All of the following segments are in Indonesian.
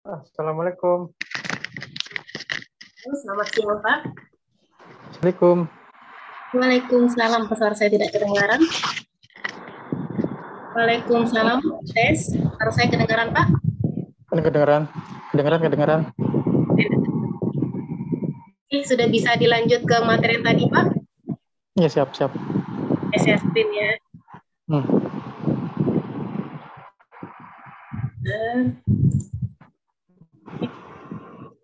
Assalamualaikum. Selamat siang, Pak. Assalamualaikum. Waalaikumsalam. Suara saya tidak kedengaran. Waalaikumsalam. Tes. Harus saya kedengaran, Pak? Kedengaran? Kedengaran? Oke, sudah bisa dilanjut ke materi yang tadi, Pak? Iya, siap. Share screen ya.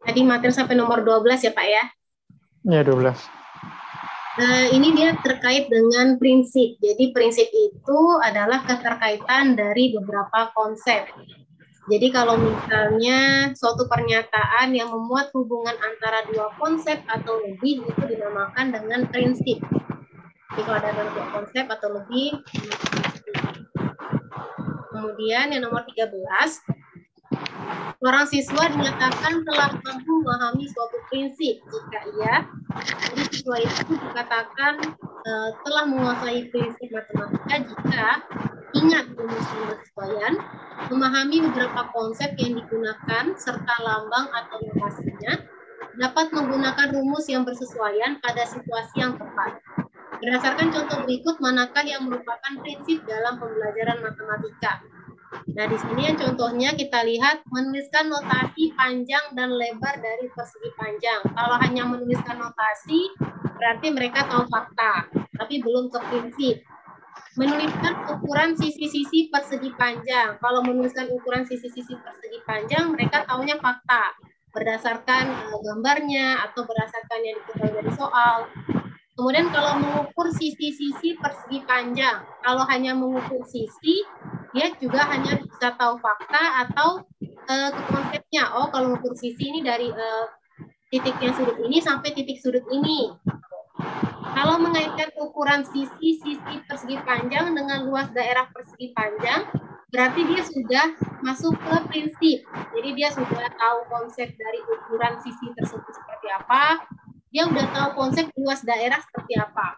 Tadi materi sampai nomor 12 ya, Pak ya? Iya, 12. Ini dia terkait dengan prinsip. Jadi prinsip itu adalah keterkaitan dari beberapa konsep. Jadi kalau misalnya suatu pernyataan yang memuat hubungan antara dua konsep atau lebih itu dinamakan dengan prinsip. Jadi kalau ada dua konsep atau lebih. Kemudian yang nomor 13, seorang siswa dinyatakan telah mampu memahami suatu prinsip. Jika ia, jadi siswa itu dikatakan telah menguasai prinsip matematika jika ingat rumus penyesuaian, memahami beberapa konsep yang digunakan serta lambang atau notasinya, dapat menggunakan rumus yang bersesuaian pada situasi yang tepat. Berdasarkan contoh berikut, manakah yang merupakan prinsip dalam pembelajaran matematika? Nah, di sini yang contohnya kita lihat menuliskan notasi panjang dan lebar dari persegi panjang. Kalau hanya menuliskan notasi, berarti mereka tahu fakta, tapi belum ke prinsip. Menuliskan ukuran sisi-sisi persegi panjang. Kalau menuliskan ukuran sisi-sisi persegi panjang, mereka tahunya fakta berdasarkan gambarnya atau berdasarkan yang diketahui dari soal. Kemudian kalau mengukur sisi-sisi persegi panjang, kalau hanya mengukur sisi, dia juga hanya bisa tahu fakta atau konsepnya. Oh, kalau mengukur sisi ini dari titiknya sudut ini sampai titik sudut ini. Kalau mengaitkan ukuran sisi-sisi persegi panjang dengan luas daerah persegi panjang, berarti dia sudah masuk ke prinsip. Jadi dia sudah tahu konsep dari ukuran sisi tersebut seperti apa, dia udah tahu konsep luas daerah seperti apa.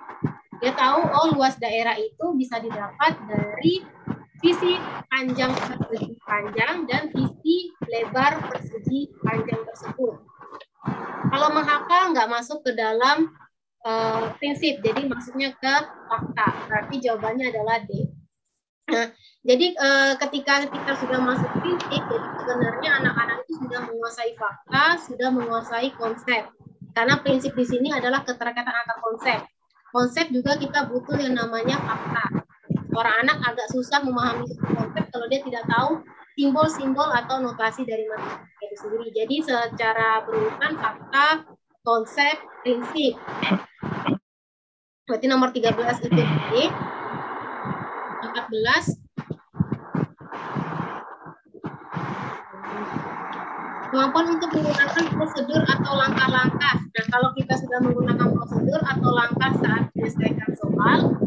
Dia tahu, oh luas daerah itu bisa didapat dari sisi panjang persegi panjang dan sisi lebar persegi panjang tersebut. Kalau menghafal nggak masuk ke dalam prinsip, jadi maksudnya ke fakta. Berarti jawabannya adalah D. Nah, jadi ketika kita sudah masuk prinsip, jadi sebenarnya anak-anak itu sudah menguasai fakta, sudah menguasai konsep. Karena prinsip di sini adalah keterkaitan antar konsep. Konsep juga kita butuh yang namanya fakta. Orang anak agak susah memahami konsep kalau dia tidak tahu simbol-simbol atau notasi dari matematika itu sendiri. Jadi secara berurutan fakta, konsep, prinsip. Berarti nomor 13 itu D. 14 kemampuan untuk menggunakan prosedur atau langkah-langkah. Nah, kalau kita sudah menggunakan prosedur atau langkah saat menyelesaikan soal,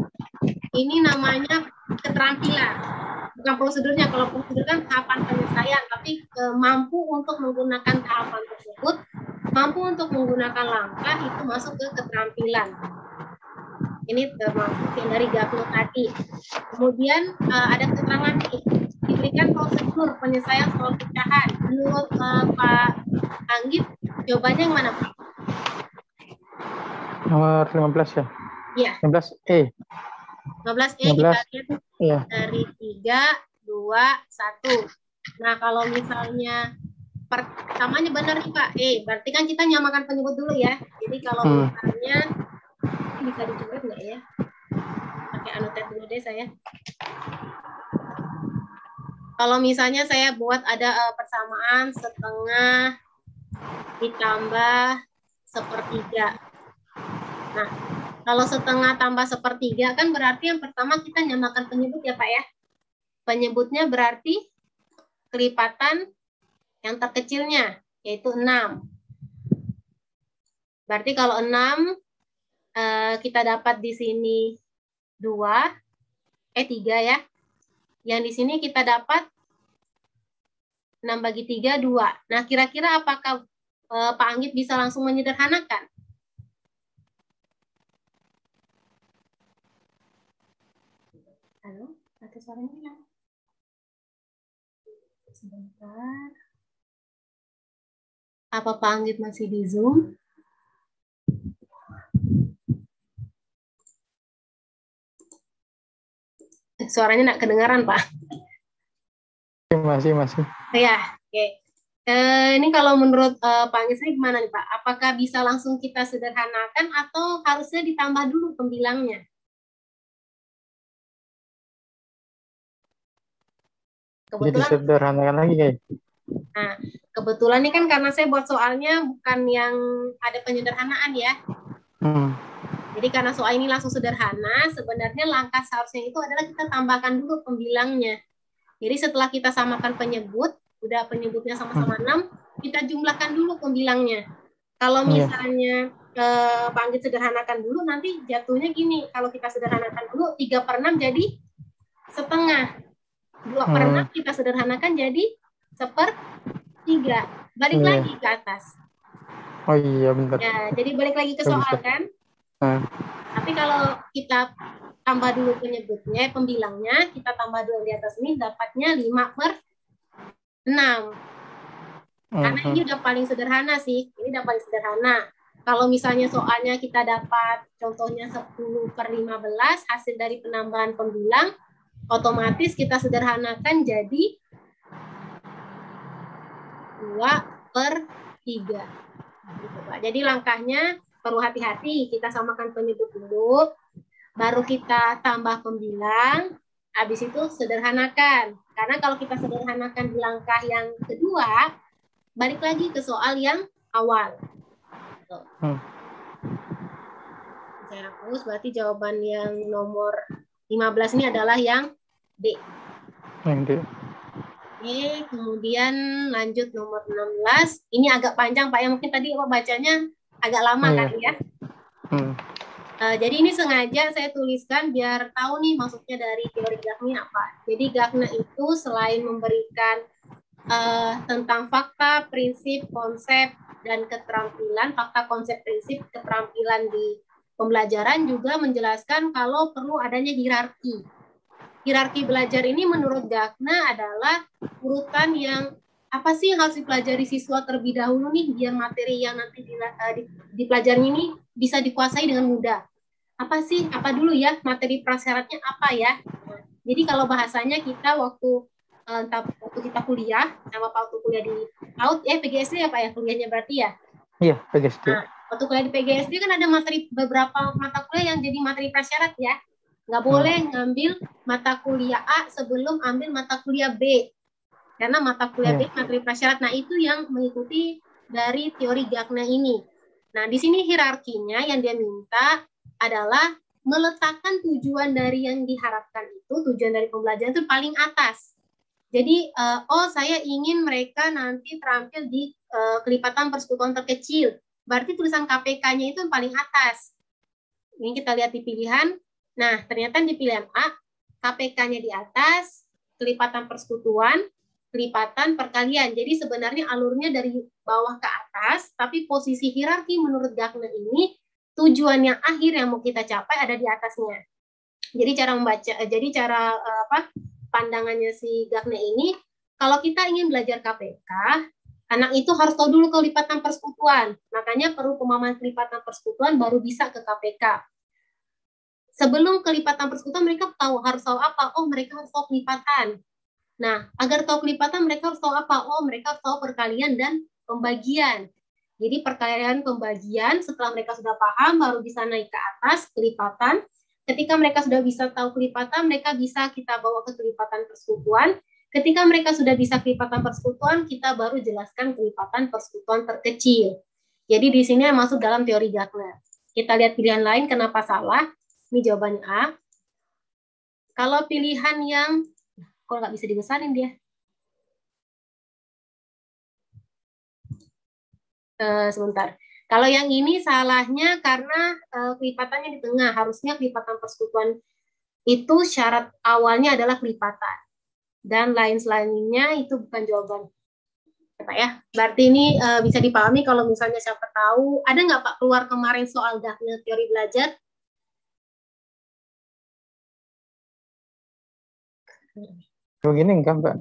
ini namanya keterampilan. Bukan prosedurnya, kalau prosedur kan tahapan penyelesaian, tapi mampu untuk menggunakan tahapan tersebut, mampu untuk menggunakan langkah, itu masuk ke keterampilan. Ini termasuk yang dari Gaflo tadi. Kemudian ada keterangan nih, diberikan prosedur penyelesaian soal pecahan. Menurut Pak Anggit, jawabannya yang mana, Pak? Nomor 15 ya? Iya. 15E. 15E 15. Kita lihat iya. Dari 3, 2, 1. Nah, kalau misalnya pertamanya benar nih Pak, berarti kan kita nyamakan penyebut dulu ya. Jadi kalau misalnya bisa dicoret nggak ya? Pakai anotet dulu deh saya. Kalau misalnya saya buat ada persamaan setengah ditambah sepertiga. Nah, kalau setengah tambah sepertiga kan berarti yang pertama kita nyamakan penyebut ya Pak ya. Penyebutnya berarti kelipatan yang terkecilnya, yaitu 6. Berarti kalau 6, kita dapat di sini 3 ya. Yang di sini kita dapat 6/3, 2. Nah, kira-kira apakah Pak Anggit bisa langsung menyederhanakan? Halo, ada suaranya hilang. Sebentar. Apa Pak Anggit masih di Zoom? Suaranya nggak kedengaran, Pak. Masih. Ya, oke. Ini kalau menurut Pak Anggit sendiri gimana nih, Pak? Apakah bisa langsung kita sederhanakan atau harusnya ditambah dulu pembilangnya? Jadi Kebetulan, disederhanakan lagi kayak. nah, kebetulan nih kan karena saya buat soalnya bukan yang ada penyederhanaan ya. Jadi karena soal ini langsung sederhana, sebenarnya langkah seharusnya itu adalah kita tambahkan dulu pembilangnya. Jadi setelah kita samakan penyebut, udah penyebutnya sama-sama 6, kita jumlahkan dulu pembilangnya. Kalau misalnya Pak Anggit sederhanakan dulu, nanti jatuhnya gini, kalau kita sederhanakan dulu, 3/6 jadi setengah. 2/6 kita sederhanakan jadi 1/3. Balik lagi ke atas. Oh iya, benar. Ya, jadi balik lagi ke soal kan. Tapi kalau kita tambah dulu penyebutnya, pembilangnya, kita tambah dulu di atas ini, dapatnya 5/6. Karena ini udah paling sederhana sih. Ini udah paling sederhana. Kalau misalnya soalnya kita dapat contohnya 10/15 hasil dari penambahan pembilang, otomatis kita sederhanakan jadi 2/3. Gitu, Pak. Jadi langkahnya perlu hati-hati. Kita samakan penyebut dulu, baru kita tambah pembilang, habis itu sederhanakan. Karena kalau kita sederhanakan di langkah yang kedua, balik lagi ke soal yang awal. Saya hapus, berarti jawaban yang nomor 15 ini adalah yang D. Yang D. Oke, kemudian lanjut nomor 16. Ini agak panjang Pak, yang mungkin tadi bacanya agak lama kan ya. Jadi ini sengaja saya tuliskan biar tahu nih maksudnya dari teori Gagne apa. Jadi Gagne itu selain memberikan tentang fakta, prinsip, konsep, dan keterampilan, fakta, konsep, prinsip, keterampilan di pembelajaran juga menjelaskan kalau perlu adanya hierarki. Hierarki belajar ini menurut Gagne adalah urutan yang apa sih yang harus dipelajari siswa terlebih dahulu nih biar materi yang nanti dipelajari ini bisa dikuasai dengan mudah. Apa sih? Apa dulu ya materi prasyaratnya apa ya? Jadi kalau bahasanya kita waktu kita kuliah sama waktu kuliah di PAUD PGSD ya Pak ya kuliahnya berarti ya? Iya, PGSD. Nah, waktu kuliah di PGSD kan ada materi beberapa mata kuliah yang jadi materi prasyarat ya. Nggak boleh ngambil mata kuliah A sebelum ambil mata kuliah B. Karena mata kuliah B materi prasyarat. Nah, itu yang mengikuti dari teori Gagne ini. Nah, di sini hierarkinya yang dia minta adalah meletakkan tujuan dari yang diharapkan itu, tujuan dari pembelajaran itu paling atas. Jadi, saya ingin mereka nanti terampil di kelipatan persekutuan terkecil. Berarti tulisan KPK-nya itu yang paling atas. Ini kita lihat di pilihan. Nah, ternyata di pilihan A, KPK-nya di atas, kelipatan persekutuan, kelipatan perkalian. Jadi sebenarnya alurnya dari bawah ke atas, tapi posisi hierarki menurut Gagne ini, tujuan yang akhir yang mau kita capai ada di atasnya. Jadi cara membaca, pandangannya si Gagne ini, kalau kita ingin belajar KPK, anak itu harus tahu dulu kelipatan persekutuan. Makanya perlu pemahaman kelipatan persekutuan baru bisa ke KPK. Sebelum kelipatan persekutuan mereka harus tahu apa? Oh, mereka harus tahu kelipatan. Nah, agar tahu kelipatan mereka harus tahu apa? Oh, mereka harus tahu perkalian dan pembagian. Jadi perkalian pembagian setelah mereka sudah paham baru bisa naik ke atas kelipatan. Ketika mereka sudah bisa tahu kelipatan, mereka bisa kita bawa ke kelipatan persekutuan. Ketika mereka sudah bisa kelipatan persekutuan, kita baru jelaskan kelipatan persekutuan terkecil. Jadi di sini masuk dalam teori Gagne. Kita lihat pilihan lain kenapa salah. Ini jawabannya A. Kalau pilihan yang kok nggak bisa dibesarin dia. Sebentar. Kalau yang ini salahnya karena kelipatannya di tengah. Harusnya kelipatan persekutuan itu syarat awalnya adalah kelipatan. Dan lain-lainnya itu bukan jawaban. Pak ya, berarti ini bisa dipahami kalau misalnya siapa tahu. Ada nggak Pak keluar kemarin soal Gagne teori belajar? Begini enggak Mbak?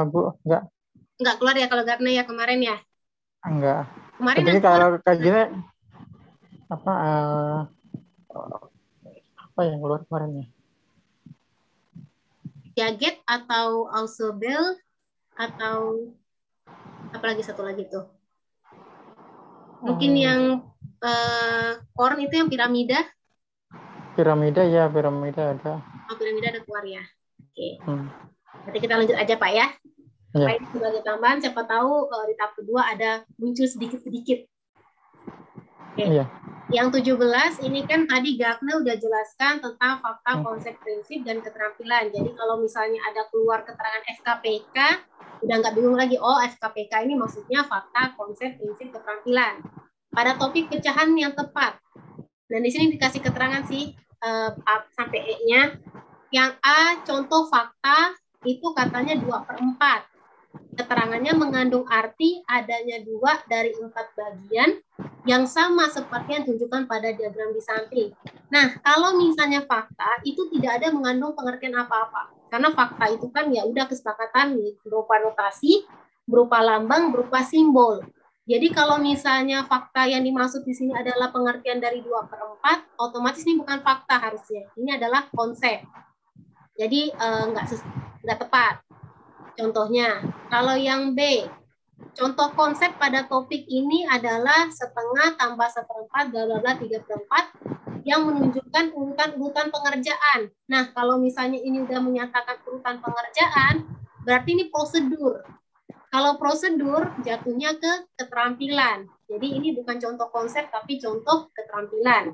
Bu, enggak. Enggak keluar ya kalau Gagne ya kemarin ya? Enggak. Kemarin Tapi yang kalau kayak gini apa apa yang keluar kemarin ya? Piaget atau Ausubel atau apalagi satu lagi tuh. Mungkin yang korn itu yang piramida. Piramida ya, piramida ada. Oh, piramida ada keluar ya. Oke. Hmm. Nanti kita lanjut aja Pak ya. Iya. Ini sebagai tambahan, siapa tahu di tahap kedua ada muncul sedikit-sedikit. Oke. Iya. Yang 17 ini kan tadi Gagner udah jelaskan tentang fakta, konsep, prinsip, dan keterampilan. Jadi kalau misalnya ada keluar keterangan FKPK, udah nggak bingung lagi, oh FKPK ini maksudnya fakta, konsep, prinsip, keterampilan. Pada topik pecahan yang tepat. Dan di sini dikasih keterangan sih A sampai E-nya. Yang A, contoh fakta, itu katanya 2/4. Keterangannya mengandung arti adanya 2 dari 4 bagian yang sama seperti yang ditunjukkan pada diagram di samping. Nah, kalau misalnya fakta itu tidak ada mengandung pengertian apa-apa. Karena fakta itu kan ya udah kesepakatan berupa notasi, berupa lambang, berupa simbol. Jadi kalau misalnya fakta yang dimaksud di sini adalah pengertian dari 2/4, otomatis ini bukan fakta harusnya. Ini adalah konsep. Jadi nggak tepat. Contohnya, kalau yang B, contoh konsep pada topik ini adalah setengah tambah 1/4, bla bla bla 3/4, yang menunjukkan urutan-urutan pengerjaan. Nah, kalau misalnya ini udah menyatakan urutan pengerjaan, berarti ini prosedur. Kalau prosedur, jatuhnya ke keterampilan. Jadi ini bukan contoh konsep, tapi contoh keterampilan.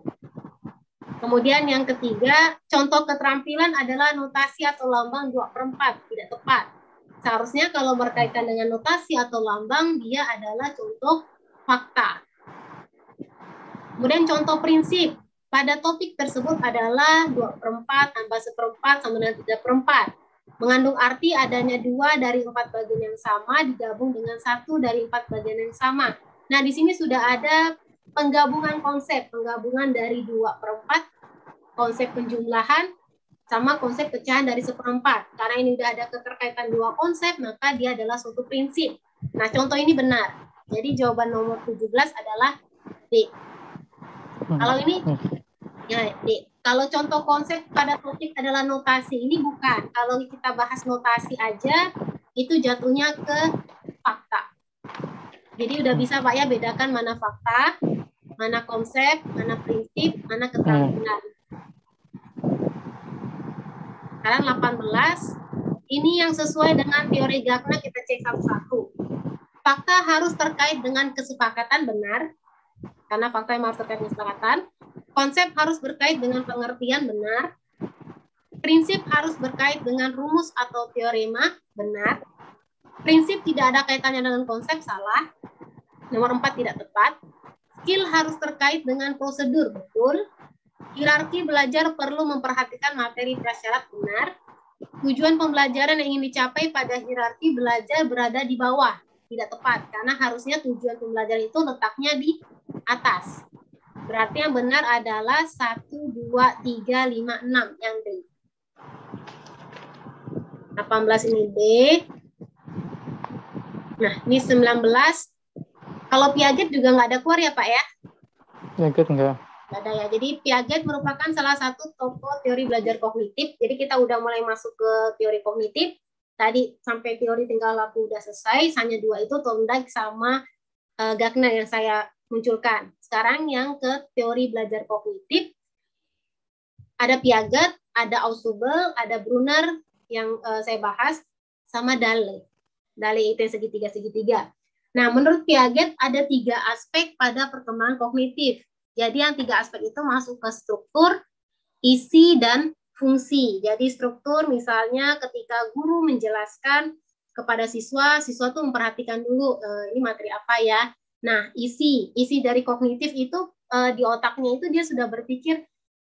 Kemudian yang ketiga, contoh keterampilan adalah notasi atau lambang 2/4, tidak tepat. Seharusnya kalau berkaitan dengan notasi atau lambang, dia adalah contoh fakta. Kemudian contoh prinsip. Pada topik tersebut adalah 2/4 tambah 1/4 sama dengan 3/4. Mengandung arti adanya 2 dari 4 bagian yang sama digabung dengan 1 dari 4 bagian yang sama. Nah, di sini sudah ada penggabungan konsep, penggabungan dari 2/4, konsep penjumlahan, sama konsep pecahan dari 1/4. Karena ini udah ada keterkaitan 2 konsep, maka dia adalah suatu prinsip. Nah, contoh ini benar. Jadi jawaban nomor 17 adalah D. Kalau ini, ya D. Kalau contoh konsep pada topik adalah notasi, ini bukan. Kalau kita bahas notasi aja, itu jatuhnya ke fakta. Jadi udah bisa Pak ya bedakan mana fakta, mana konsep, mana prinsip, mana keterampilan. Sekarang 18, ini yang sesuai dengan teori Gagner, kita cek satu-satu. Fakta harus terkait dengan kesepakatan, benar, karena fakta yang harus terkait dengan kesepakatan. Konsep harus berkait dengan pengertian, benar. Prinsip harus berkait dengan rumus atau teorema, benar. Prinsip tidak ada kaitannya dengan konsep, salah. Nomor 4 tidak tepat. Skill harus terkait dengan prosedur, betul. Hierarki belajar perlu memperhatikan materi prasyarat, benar. Tujuan pembelajaran yang ingin dicapai pada hierarki belajar berada di bawah, tidak tepat. Karena harusnya tujuan pembelajaran itu letaknya di atas. Berarti yang benar adalah 1, 2, 3, 5, 6 yang D. 18 ini B. Nah, ini 19. Kalau Piaget juga nggak ada keluar ya Pak ya? Piaget enggak. Nggak ada ya. Jadi Piaget merupakan salah satu tokoh teori belajar kognitif. Jadi kita udah mulai masuk ke teori kognitif. Tadi sampai teori tingkah laku udah selesai. Hanya 2 itu, Thorndike sama Gagner yang saya munculkan. Sekarang yang ke teori belajar kognitif. Ada Piaget, ada Ausubel, ada Brunner yang saya bahas, sama Dalle. Dalle itu yang segitiga-segitiga. Nah, menurut Piaget ada 3 aspek pada perkembangan kognitif. Jadi yang 3 aspek itu masuk ke struktur, isi, dan fungsi. Jadi struktur misalnya ketika guru menjelaskan kepada siswa, siswa tuh memperhatikan dulu ini materi apa ya. Nah, isi dari kognitif itu di otaknya itu dia sudah berpikir,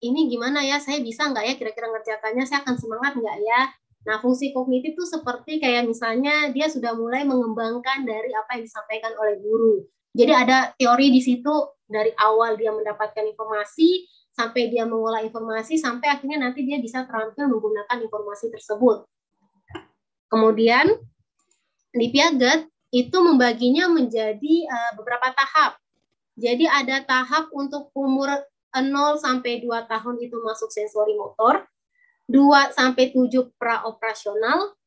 ini gimana ya, saya bisa nggak ya kira-kira ngerjakannya, saya akan semangat nggak ya. Nah, fungsi kognitif itu seperti kayak misalnya dia sudah mulai mengembangkan dari apa yang disampaikan oleh guru. Jadi ada teori di situ dari awal dia mendapatkan informasi, sampai dia mengolah informasi, sampai akhirnya nanti dia bisa terampil menggunakan informasi tersebut. Kemudian di Piaget itu membaginya menjadi beberapa tahap. Jadi ada tahap untuk umur 0 sampai 2 tahun itu masuk sensori motor, 2 sampai 7 praoperasional,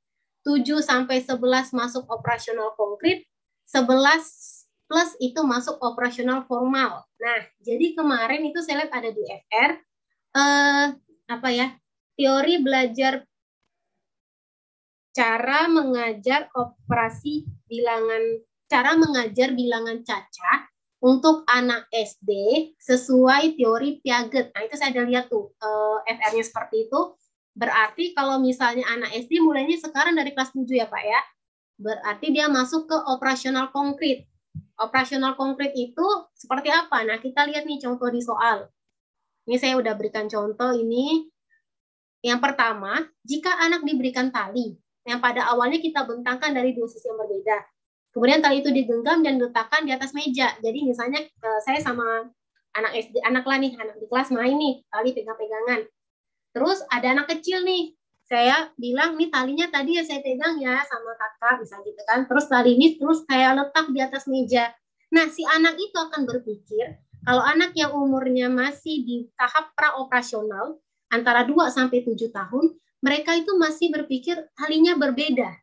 7 sampai 11 masuk operasional konkret, 11 plus itu masuk operasional formal. Nah, jadi kemarin itu saya lihat ada di FR teori belajar cara mengajar bilangan cacah untuk anak SD sesuai teori Piaget. Nah, itu saya ada lihat tuh FR-nya seperti itu. Berarti kalau misalnya anak SD mulainya sekarang dari kelas 7 ya Pak ya. Berarti dia masuk ke operasional konkret. Operasional konkret itu seperti apa? Nah, kita lihat nih contoh di soal. Ini saya udah berikan contoh ini. Yang pertama, jika anak diberikan tali yang pada awalnya kita bentangkan dari dua sisi yang berbeda. Kemudian tali itu digenggam dan diletakkan di atas meja. Jadi misalnya saya sama anak SD, anak di kelas main nih, tali pegang-pegangan. Terus ada anak kecil nih, saya bilang nih talinya tadi ya saya pegang ya sama kakak, bisa gitu kan. Terus tali ini terus saya letak di atas meja. Nah, si anak itu akan berpikir, kalau anak yang umurnya masih di tahap praoperasional, antara 2 sampai 7 tahun, mereka itu masih berpikir talinya berbeda.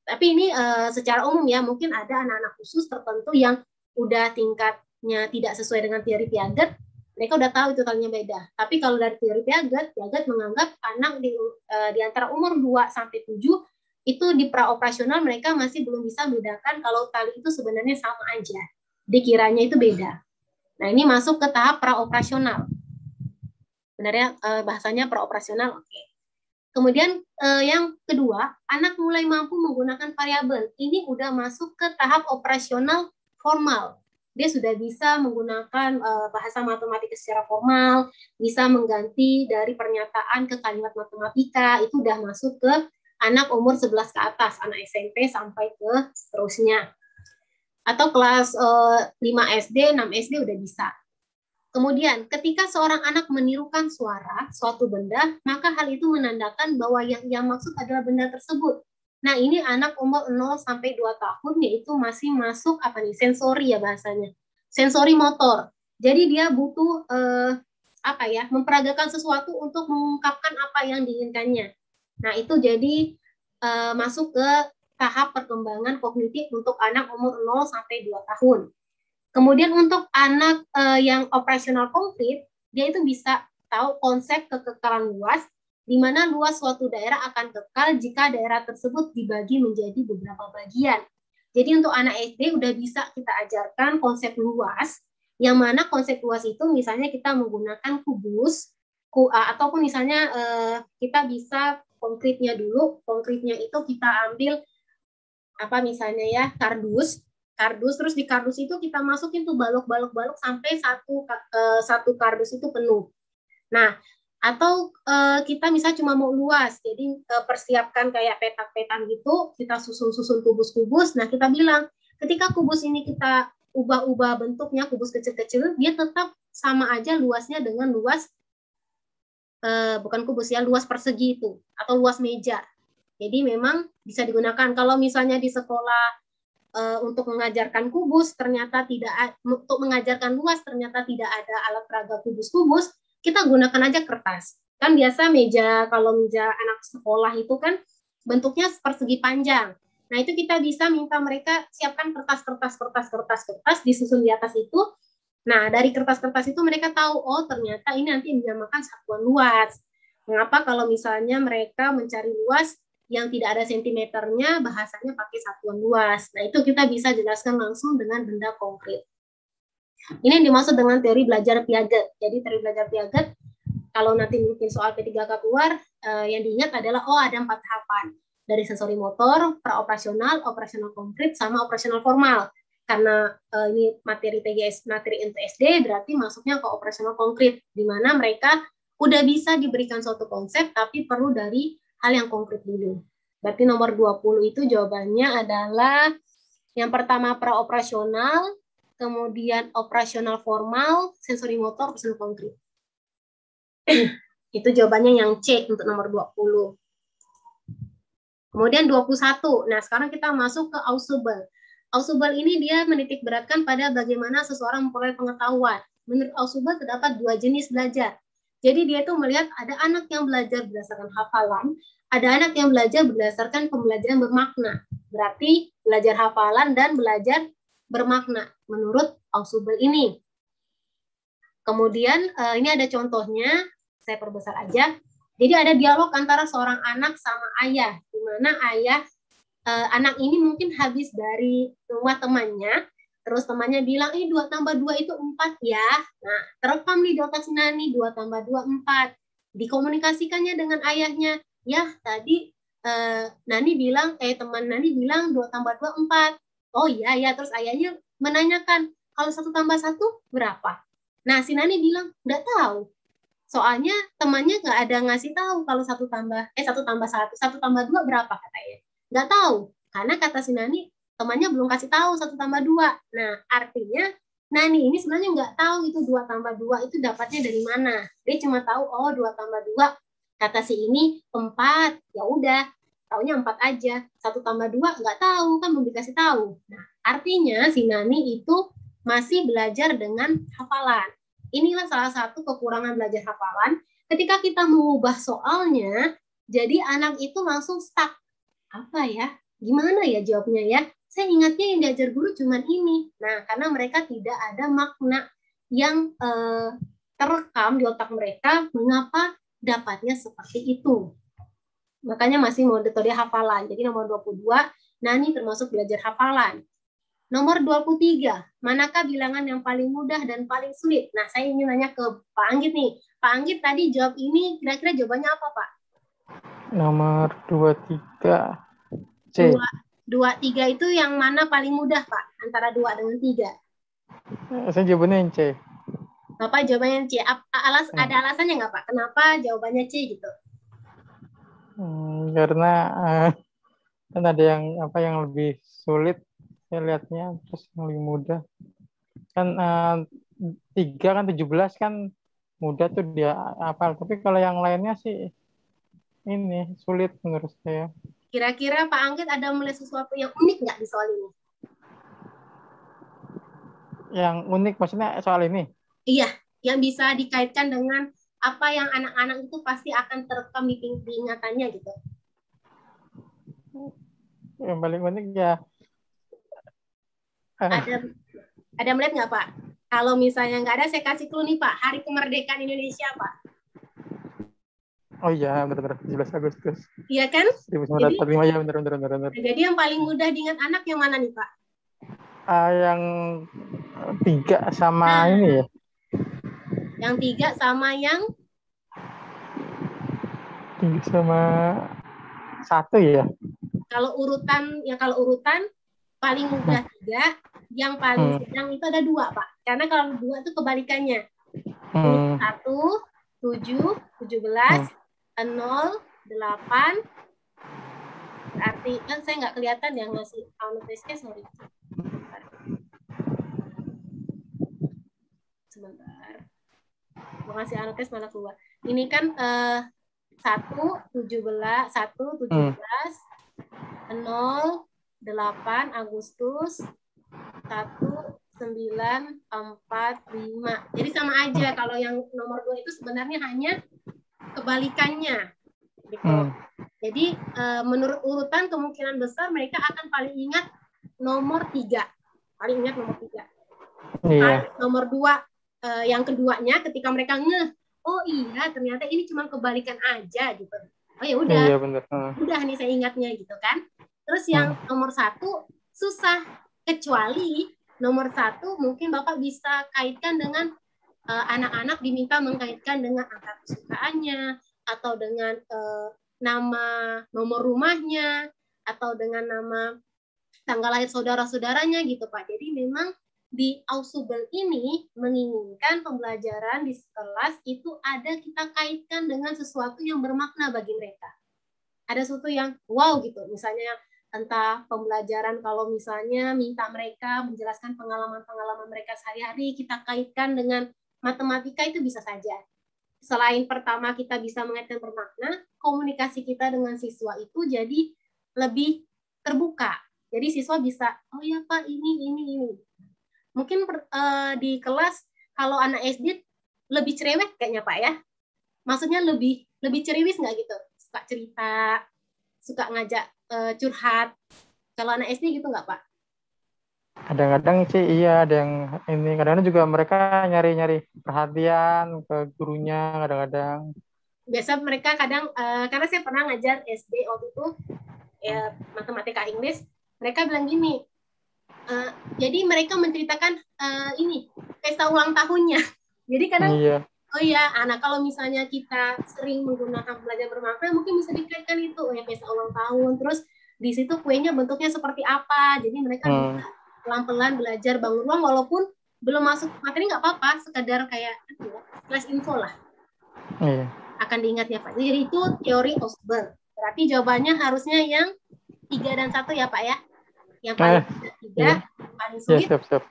Tapi ini secara umum ya, mungkin ada anak-anak khusus tertentu yang udah tingkatnya tidak sesuai dengan teori Piaget, mereka udah tahu itu talinya beda. Tapi kalau dari teori Piaget menganggap anak di antara umur 2 sampai 7 itu di praoperasional mereka masih belum bisa membedakan kalau tali itu sebenarnya sama aja. Dikiranya itu beda. Nah, ini masuk ke tahap praoperasional. Benarnya bahasanya praoperasional, oke. Kemudian yang kedua, anak mulai mampu menggunakan variabel. Ini udah masuk ke tahap operasional formal. Dia sudah bisa menggunakan bahasa matematika secara formal, bisa mengganti dari pernyataan ke kalimat matematika, itu udah masuk ke anak umur 11 ke atas, anak SMP sampai ke seterusnya. Atau kelas 5 SD, 6 SD udah bisa. Kemudian, ketika seorang anak menirukan suara suatu benda, maka hal itu menandakan bahwa yang maksud adalah benda tersebut. Nah, ini anak umur 0 sampai 2 tahun, yaitu masih masuk sensori ya bahasanya. Sensori motor. Jadi dia butuh memperagakan sesuatu untuk mengungkapkan apa yang diinginkannya. Nah, itu jadi masuk ke tahap perkembangan kognitif untuk anak umur 0 sampai 2 tahun. Kemudian untuk anak yang operasional konkret, dia itu bisa tahu konsep kekekalan luas, di mana luas suatu daerah akan kekal jika daerah tersebut dibagi menjadi beberapa bagian. Jadi untuk anak SD udah bisa kita ajarkan konsep luas, yang mana konsep luas itu misalnya kita menggunakan kubus, ataupun misalnya kita bisa konkretnya dulu, konkretnya itu kita ambil misalnya ya kardus, terus di kardus itu kita masukin tuh balok sampai satu kardus itu penuh. Nah, atau kita misalnya cuma mau luas, jadi persiapkan kayak petak-petak gitu, kita susun kubus-kubus. Nah, kita bilang ketika kubus ini kita ubah-ubah bentuknya, kubus kecil-kecil, dia tetap sama aja luasnya dengan luas bukan kubus ya, luas persegi itu atau luas meja. Jadi memang bisa digunakan. Kalau misalnya di sekolah untuk mengajarkan kubus ternyata untuk mengajarkan luas ternyata tidak ada alat peraga kubus-kubus, kita gunakan aja kertas. Kan biasa kalau meja anak sekolah itu kan bentuknya persegi panjang. Nah, itu kita bisa minta mereka siapkan kertas disusun di atas itu. Nah, dari kertas-kertas itu mereka tahu, oh ternyata ini nanti dinamakan satuan luas. Mengapa kalau misalnya mereka mencari luas yang tidak ada sentimeternya, bahasanya pakai satuan luas. Nah, itu kita bisa jelaskan langsung dengan benda konkret. Ini yang dimaksud dengan teori belajar Piaget. Jadi teori belajar Piaget, kalau nanti mungkin soal P3K keluar, yang diingat adalah, ada 4 tahapan. Dari sensori motor, praoperasional, operasional konkret, sama operasional formal. Karena ini materi TGS, materi untuk SD, berarti masuknya ke operasional konkret, di mana mereka udah bisa diberikan suatu konsep, tapi perlu dari hal yang konkret dulu. Berarti nomor 20 itu jawabannya adalah yang pertama praoperasional, kemudian operasional formal, sensori motor, operasional konkret. Itu jawabannya yang C untuk nomor 20. Kemudian 21. Nah, sekarang kita masuk ke Ausubel. Ausubel ini dia menitik beratkan pada bagaimana seseorang memperoleh pengetahuan. Menurut Ausubel terdapat 2 jenis belajar. Jadi dia tuh melihat ada anak yang belajar berdasarkan hafalan, ada anak yang belajar berdasarkan pembelajaran bermakna. Berarti belajar hafalan dan belajar bermakna menurut Ausubel ini. Kemudian ini ada contohnya, saya perbesar aja. Jadi ada dialog antara seorang anak sama ayah, di mana ayah anak ini mungkin habis dari rumah temannya, terus temannya bilang, 2 tambah 2 itu 4 ya. Nah, terekam nih di otak si Nani, 2 tambah 2, 4. Dikomunikasikannya dengan ayahnya, ya tadi Nani bilang, teman Nani bilang 2 tambah 2, 4. Oh iya, ya. Terus ayahnya menanyakan, kalau 1 tambah 1 berapa? Nah, si Nani bilang, nggak tahu. Soalnya temannya nggak ada ngasih tahu kalau 1 tambah 1, 1 tambah 2 berapa katanya. Nggak tahu, karena kata si Nani, temannya belum kasih tahu 1 tambah 2. Nah, artinya Nani ini sebenarnya nggak tahu itu 2 tambah 2 itu dapatnya dari mana. Dia cuma tahu, 2 tambah 2, kata si ini 4. Ya udah, taunya 4 aja. 1 tambah 2 nggak tahu, kan belum dikasih tahu. Nah, artinya si Nani itu masih belajar dengan hafalan. Inilah salah satu kekurangan belajar hafalan. Ketika kita mengubah soalnya, jadi anak itu langsung stuck. Apa ya? Gimana ya jawabnya ya? Saya ingatnya yang diajar guru cuma ini. Nah, karena mereka tidak ada makna yang terekam di otak mereka mengapa dapatnya seperti itu. Makanya masih metode hafalan. Jadi nomor 22, Nani termasuk belajar hafalan. Nomor 23, manakah bilangan yang paling mudah dan paling sulit? Nah, saya ingin nanya ke Pak Anggit nih. Pak Anggit tadi jawab ini, kira-kira jawabannya apa, Pak? Nomor 23. C. 23 itu yang mana paling mudah, Pak? Antara 2 dengan 3. Saya jawabannya yang C. Bapak jawabannya C. Ada alasannya nggak, Pak? Kenapa jawabannya C gitu? Karena kan ada yang lebih sulit saya lihatnya, terus yang lebih mudah. Kan 3 kan 17 kan mudah tuh dia hafal. Tapi kalau yang lainnya sih ini sulit menurut saya. Kira-kira Pak Anggit ada melihat sesuatu yang unik nggak di soal ini? Yang unik maksudnya soal ini? Iya, yang bisa dikaitkan dengan apa yang anak-anak itu pasti akan terekam di ingatannya gitu. Yang paling unik ya. Ada melihat nggak, Pak? Kalau misalnya nggak ada, saya kasih clue nih, Pak. Hari kemerdekaan Indonesia, Pak. Oh iya, benar-benar 17 Agustus. Iya kan? 1945 ya, benar. Jadi yang paling mudah diingat anak yang mana nih, Pak? Yang 3 sama ini ya. Yang 3 sama yang 3 sama 1 ya. Kalau urutan paling mudah 3, yang paling sedang itu ada 2, Pak. Karena kalau 2 itu kebalikannya. 1, 7, 17, 0, 8. Berarti kan saya nggak kelihatan yang ngasih anotasinya, sorry. Sebentar. Mau ngasih anotes malah keluar. Ini kan 1, 17, 0, 8 Agustus, 1, 9, 4, 5. Jadi sama aja. Kalau yang nomor 2 itu sebenarnya hanya kebalikannya. Gitu. Jadi menurut urutan kemungkinan besar mereka akan paling ingat nomor 3. Paling ingat nomor 3. Iya. Nomor 2 yang keduanya ketika mereka oh iya ternyata ini cuma kebalikan aja gitu. Oh ya udah. Iya benar. Udah nih saya ingatnya gitu kan. Terus yang nomor 1 susah, kecuali nomor 1 mungkin Bapak bisa kaitkan dengan anak-anak diminta mengkaitkan dengan angka kesukaannya, atau dengan nama nomor rumahnya, atau dengan nama tanggal lahir saudara-saudaranya gitu Pak. Jadi memang di Ausubel ini menginginkan pembelajaran di kelas itu ada kita kaitkan dengan sesuatu yang bermakna bagi mereka. Ada sesuatu yang wow gitu, misalnya entah pembelajaran kalau misalnya minta mereka menjelaskan pengalaman-pengalaman mereka sehari-hari, kita kaitkan dengan matematika itu bisa saja. Selain pertama kita bisa mengaitkan bermakna, komunikasi kita dengan siswa itu jadi lebih terbuka. Jadi siswa bisa, oh ya Pak, ini. Mungkin di kelas kalau anak SD lebih cerewet kayaknya Pak ya. Maksudnya lebih ceriwis nggak gitu? Suka cerita, suka ngajak curhat. Kalau anak SD gitu nggak Pak? Kadang-kadang sih iya, ada yang ini. Kadang-kadang juga mereka nyari-nyari perhatian ke gurunya kadang-kadang. Biasa mereka kadang, karena saya pernah ngajar SD waktu itu, ya, matematika Inggris, mereka bilang gini, jadi mereka menceritakan ini pesta ulang tahunnya. Jadi kadang, Iya. oh iya, anak kalau misalnya kita sering menggunakan belajar bermakna, mungkin bisa dikaitkan itu, oh ya pesta ulang tahun. Terus di situ kuenya bentuknya seperti apa. Jadi mereka bisa pelan-pelan belajar bangun ruang, walaupun belum masuk materi nggak apa-apa, sekadar kayak kelas info lah. Iya. Akan diingat ya Pak. Jadi itu teori Osborn. Berarti jawabannya harusnya yang 3 dan 1 ya Pak ya. Yang paling 3, iya. paling sulit. Ya, siap.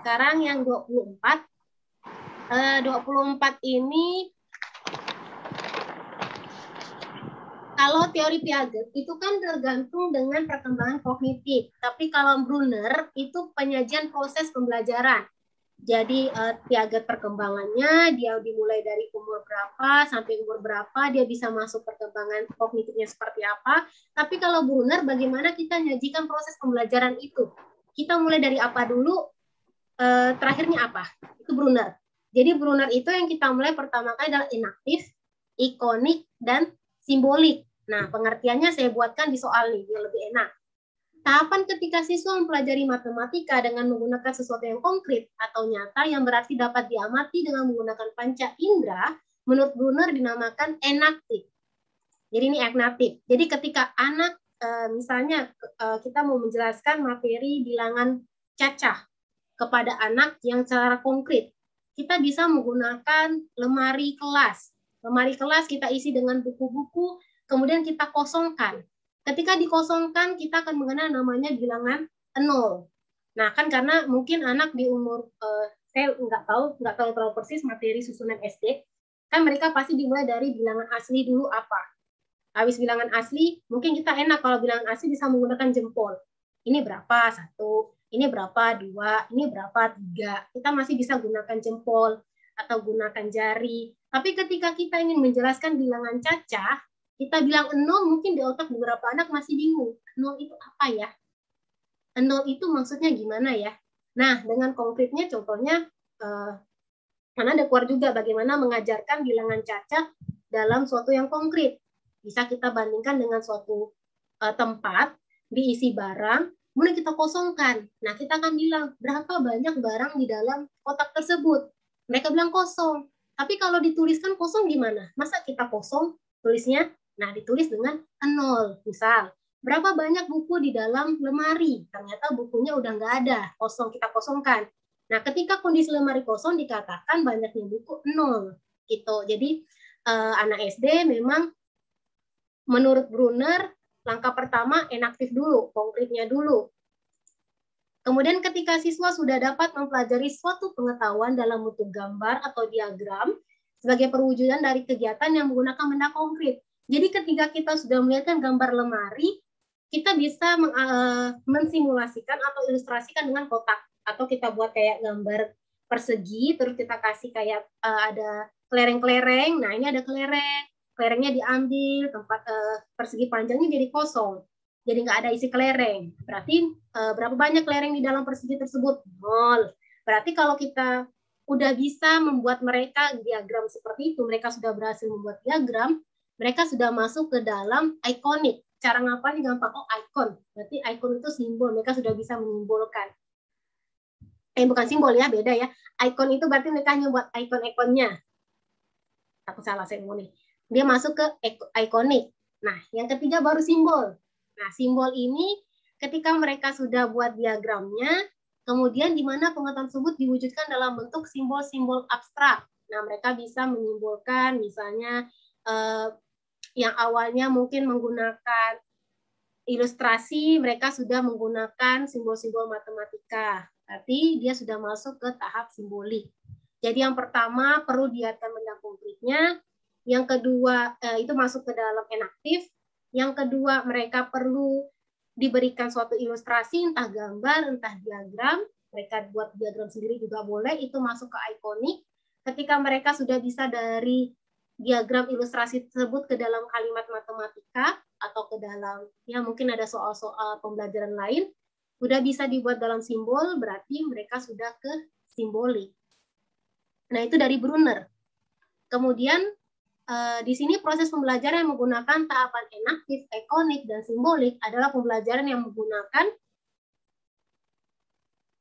Sekarang yang 24. 24 ini, kalau teori Piaget itu kan tergantung dengan perkembangan kognitif. Tapi kalau Brunner itu penyajian proses pembelajaran. Jadi Piaget perkembangannya, dia dimulai dari umur berapa sampai umur berapa, dia bisa masuk perkembangan kognitifnya seperti apa. Tapi kalau Brunner, bagaimana kita menyajikan proses pembelajaran itu? Kita mulai dari apa dulu, terakhirnya apa? Itu Brunner. Jadi Brunner itu yang kita mulai pertama kali adalah inaktif, ikonik, dan simbolik. Nah, pengertiannya saya buatkan di soal nih, biar lebih enak. Tahapan ketika siswa mempelajari matematika dengan menggunakan sesuatu yang konkret atau nyata yang berarti dapat diamati dengan menggunakan panca indera, menurut Brunner dinamakan enaktif. Jadi ini enaktif. Jadi ketika anak, misalnya kita mau menjelaskan materi bilangan cacah kepada anak yang secara konkret, kita bisa menggunakan lemari kelas. Lemari kelas kita isi dengan buku-buku, kemudian kita kosongkan. Ketika dikosongkan, kita akan mengenal namanya bilangan 0. Nah, kan karena mungkin anak di umur, saya nggak tahu persis materi susunan SD, kan mereka pasti dimulai dari bilangan asli dulu apa. Habis bilangan asli, mungkin kita enak kalau bilangan asli bisa menggunakan jempol. Ini berapa? 1. Ini berapa? 2. Ini berapa? 3. Kita masih bisa gunakan jempol atau gunakan jari. Tapi ketika kita ingin menjelaskan bilangan cacah, kita bilang 0, mungkin di otak beberapa anak masih bingung. 0 itu apa ya? 0 itu maksudnya gimana ya? Nah, dengan konkretnya contohnya, mana ada keluar juga bagaimana mengajarkan bilangan cacah dalam suatu yang konkret. Bisa kita bandingkan dengan suatu tempat, diisi barang, kemudian kita kosongkan. Nah, kita akan bilang, berapa banyak barang di dalam kotak tersebut? Mereka bilang kosong. Tapi kalau dituliskan kosong gimana? Masa kita kosong tulisnya? Nah, ditulis dengan 0. Misal, berapa banyak buku di dalam lemari? Ternyata bukunya udah nggak ada, kosong, kita kosongkan. Nah, ketika kondisi lemari kosong dikatakan banyaknya buku 0. Gitu. Jadi, anak SD memang menurut Brunner, langkah pertama enaktif dulu, konkretnya dulu. Kemudian ketika siswa sudah dapat mempelajari suatu pengetahuan dalam bentuk gambar atau diagram sebagai perwujudan dari kegiatan yang menggunakan benda konkret. Jadi ketika kita sudah melihatkan gambar lemari, kita bisa mensimulasikan atau ilustrasikan dengan kotak. Atau kita buat kayak gambar persegi, terus kita kasih kayak ada kelereng-kelereng. Nah, ini ada kelereng. Kelerengnya diambil, tempat persegi panjangnya jadi kosong. Jadi nggak ada isi kelereng. Berarti berapa banyak kelereng di dalam persegi tersebut? 0. Berarti kalau kita udah bisa membuat mereka diagram seperti itu, mereka sudah berhasil membuat diagram, mereka sudah masuk ke dalam ikonik. Cara ngapain gampang, oh ikon. Berarti ikon itu simbol, mereka sudah bisa menyimbolkan. Bukan simbol ya, beda ya. Ikon itu berarti mereka hanya buat ikon-ikonnya. Aku salah, saya mau nih. Dia masuk ke ikonik. Nah, yang ketiga baru simbol. Nah, simbol ini ketika mereka sudah buat diagramnya, kemudian di mana pengetahuan tersebut diwujudkan dalam bentuk simbol-simbol abstrak. Nah, mereka bisa menyimbolkan misalnya yang awalnya mungkin menggunakan ilustrasi, mereka sudah menggunakan simbol-simbol matematika. Berarti dia sudah masuk ke tahap simbolik. Jadi yang pertama perlu dilihatkan benda konkretnya. Yang kedua itu masuk ke dalam enaktif. Yang kedua, mereka perlu diberikan suatu ilustrasi, entah gambar, entah diagram. Mereka buat diagram sendiri juga boleh, itu masuk ke ikonik. Ketika mereka sudah bisa dari diagram ilustrasi tersebut ke dalam kalimat matematika atau ke dalam, ya mungkin ada soal-soal pembelajaran lain, sudah bisa dibuat dalam simbol, berarti mereka sudah ke simbolik. Nah, itu dari Brunner. Kemudian di sini proses pembelajaran yang menggunakan tahapan enaktif, ikonik, dan simbolik adalah pembelajaran yang menggunakan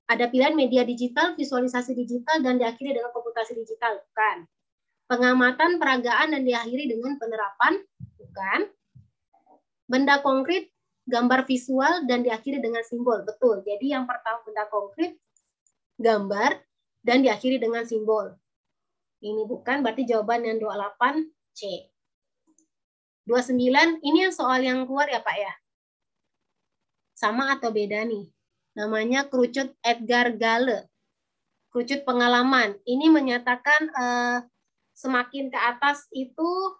ada pilihan media digital, visualisasi digital, dan diakhiri dengan komputasi digital. Bukan. Pengamatan, peragaan, dan diakhiri dengan penerapan. Bukan. Benda konkret, gambar visual, dan diakhiri dengan simbol. Betul. Jadi yang pertama benda konkret, gambar, dan diakhiri dengan simbol. Ini bukan, berarti jawaban yang 28C. 29, ini yang soal yang keluar ya Pak ya? Sama atau beda nih? Namanya kerucut Edgar Gale. Kerucut pengalaman. Ini menyatakan semakin ke atas itu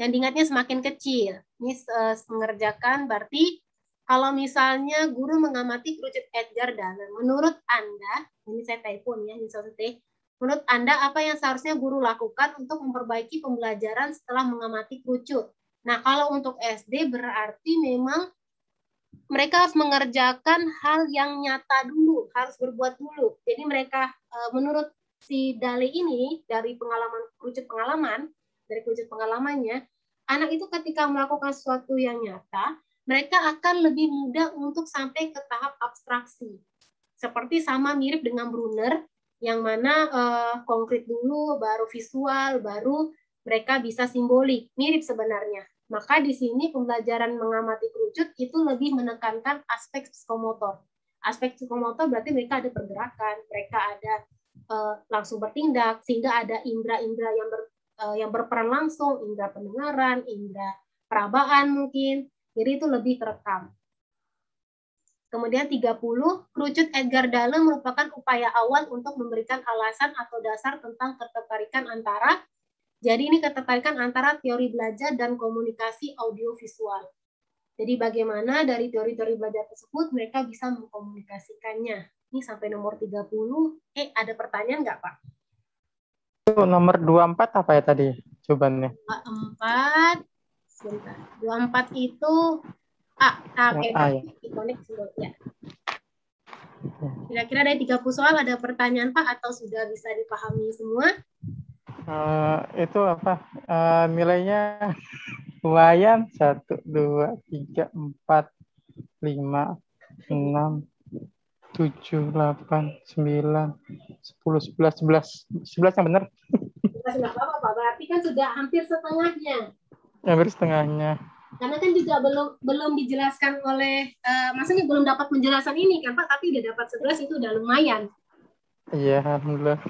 yang diingatnya semakin kecil. Ini mengerjakan berarti kalau misalnya guru mengamati kerucut Edgar Gale, menurut Anda, ini saya typo nih ya, ini selesai. Menurut Anda, apa yang seharusnya guru lakukan untuk memperbaiki pembelajaran setelah mengamati kerucut? Nah, kalau untuk SD berarti memang mereka harus mengerjakan hal yang nyata dulu, harus berbuat dulu. Jadi mereka, menurut si Dale ini, dari kerucut pengalamannya, anak itu ketika melakukan sesuatu yang nyata, mereka akan lebih mudah untuk sampai ke tahap abstraksi. Seperti sama mirip dengan Brunner, yang mana konkret dulu, baru visual, baru mereka bisa simbolik. Mirip sebenarnya. Maka di sini pembelajaran mengamati kerucut itu lebih menekankan aspek psikomotor. Aspek psikomotor berarti mereka ada pergerakan, mereka ada langsung bertindak, sehingga ada indera-indera yang berperan langsung, indera pendengaran, indera perabaan mungkin. Jadi itu lebih terekam. Kemudian 30, kerucut Edgar Dale merupakan upaya awal untuk memberikan alasan atau dasar tentang ketertarikan antara, jadi ini ketertarikan antara teori belajar dan komunikasi audiovisual. Jadi bagaimana dari teori-teori belajar tersebut mereka bisa mengkomunikasikannya. Ini sampai nomor 30. Ada pertanyaan nggak Pak? Itu nomor 24 apa ya tadi jawabannya? 24, sebentar. 24 itu ya. Ikonik simbol ya. Kira-kira dari 30 soal ada pertanyaan Pak atau sudah bisa dipahami semua? Itu apa? Nilainya lumayan 1, 2, 3, 4, 5, 6, 7, 8, 9, 10, 11, 11 yang benar. 11 nggak apa-apa Pak, berarti kan sudah hampir setengahnya. Hampir setengahnya. Karena kan juga belum dijelaskan oleh, maksudnya belum dapat penjelasan ini kan Pak, tapi udah dapat 11 itu udah lumayan. Iya, alhamdulillah.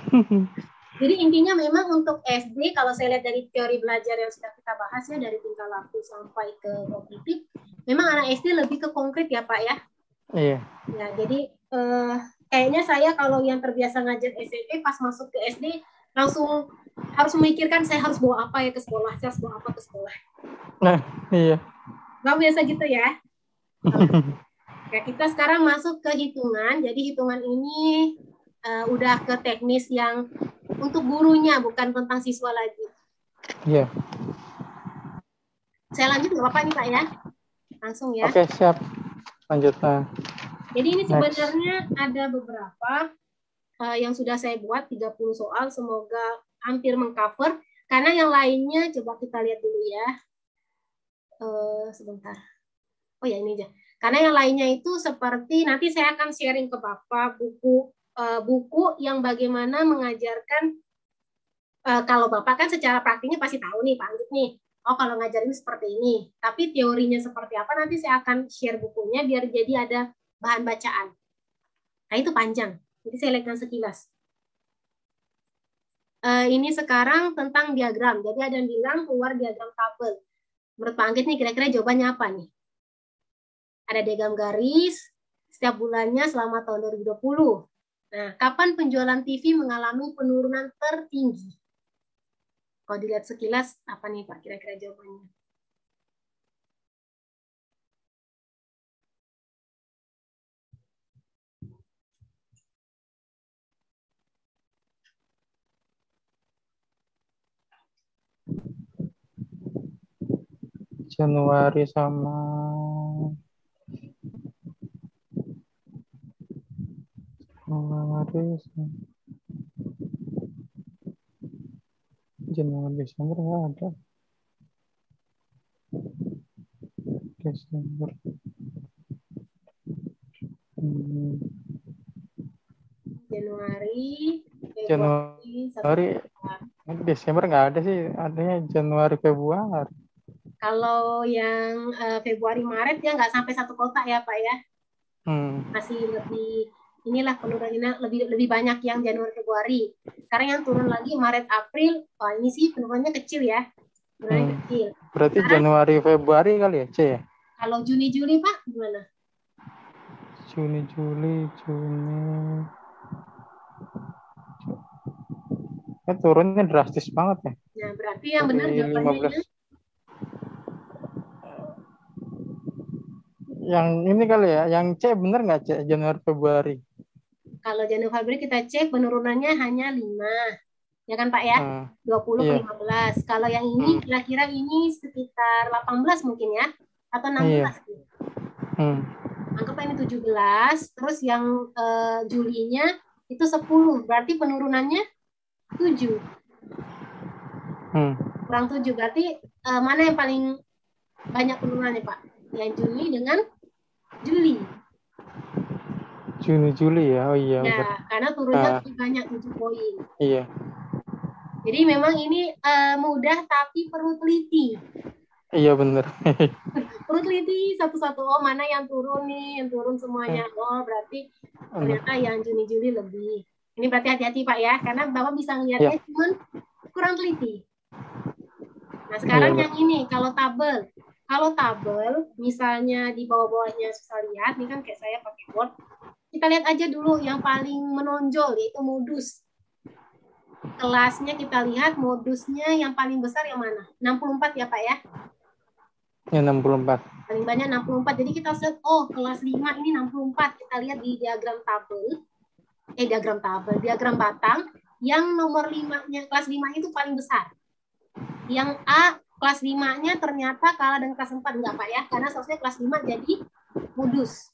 Jadi intinya memang untuk SD, kalau saya lihat dari teori belajar yang sudah kita bahas ya, dari tingkah laku sampai ke kognitif, memang anak SD lebih ke konkret ya Pak ya? Iya. Ya, jadi kayaknya saya kalau yang terbiasa ngajar SMP, pas masuk ke SD, langsung harus memikirkan saya harus bawa apa ya ke sekolah, saya harus bawa apa ke sekolah. Nah, iya. Nggak biasa gitu ya. Ya, kita sekarang masuk ke hitungan. Jadi hitungan ini udah ke teknis yang untuk gurunya, bukan tentang siswa lagi. Iya. Saya lanjut nggak apa-apa nih Pak ya? Langsung ya. Oke, siap. Lanjut. Jadi ini sebenarnya ada beberapa yang sudah saya buat, 30 soal. Semoga hampir mengcover. Karena yang lainnya, coba kita lihat dulu ya. Sebentar. Oh ya, ini aja. Karena yang lainnya itu seperti, nanti saya akan sharing ke Bapak buku yang bagaimana mengajarkan, kalau Bapak kan secara praktiknya pasti tahu nih Pak Anggit nih, oh kalau ngajar ini seperti ini, tapi teorinya seperti apa nanti saya akan share bukunya biar jadi ada bahan bacaan. Nah itu panjang, jadi saya lihatkan sekilas. Ini sekarang tentang diagram, jadi ada yang bilang keluar diagram tabel. Menurut Pak Anggit nih kira-kira jawabannya apa nih? Ada diagram garis, setiap bulannya selama tahun 2020. Nah, kapan penjualan TV mengalami penurunan tertinggi? Kalau dilihat sekilas, apa nih Pak kira-kira jawabannya? Januari sama Januari Desember nggak ada. Desember. Januari, Februari, Desember nggak ada sih, adanya Januari, Februari. Kalau yang Februari, Maret ya nggak sampai satu kotak ya Pak ya. Masih lebih inilah penurunannya lebih banyak yang Januari, Februari. Sekarang yang turun lagi Maret, April, ini sih penurunannya kecil ya. Kecil. Berarti sekarang, Januari, Februari kali ya, C ya? Kalau Juni, Juli Pak gimana? Juni. Turunnya drastis banget ya. Nah, berarti yang benar jawabannya 15. Yang ini kali ya, yang C benar nggak C, Januari, Februari? Kalau Januari, Februari kita cek penurunannya hanya 5. Ya kan Pak ya? 20 ke 15. Kalau yang ini kira-kira ini sekitar 18 mungkin ya? Atau 16 gitu. Anggaplah ini 17, terus yang Julinya itu 10. Berarti penurunannya 7. Kurang 7. Berarti mana yang paling banyak penurunannya Pak? Yang Juni dengan Juli. Juni-Juli ya, oh iya. Ya, karena turunnya lebih banyak 7 poin. Iya. Jadi memang ini mudah tapi perlu teliti. Iya benar. Perlu teliti satu-satu. Oh mana yang turun nih, yang turun semuanya. Oh berarti ternyata yang Juni-Juli lebih. Ini berarti hati-hati Pak ya, karena Bapak bisa ngeliatnya cuman kurang teliti. Nah sekarang yang ini, kalau tabel. Kalau tabel, misalnya di bawah-bawahnya susah lihat, ini kan kayak saya pakai board. Kita lihat aja dulu yang paling menonjol, yaitu modus. Kelasnya kita lihat, modusnya yang paling besar yang mana? 64 ya Pak ya? Ya 64. Paling banyak 64. Jadi kita lihat, oh kelas 5 ini 64. Kita lihat di diagram tabel. Diagram batang. Yang nomor 5-nya, kelas 5 itu paling besar. Yang A, kelas 5-nya ternyata kalah dengan kelas 4. Enggak Pak ya? Karena seharusnya kelas 5 jadi modus.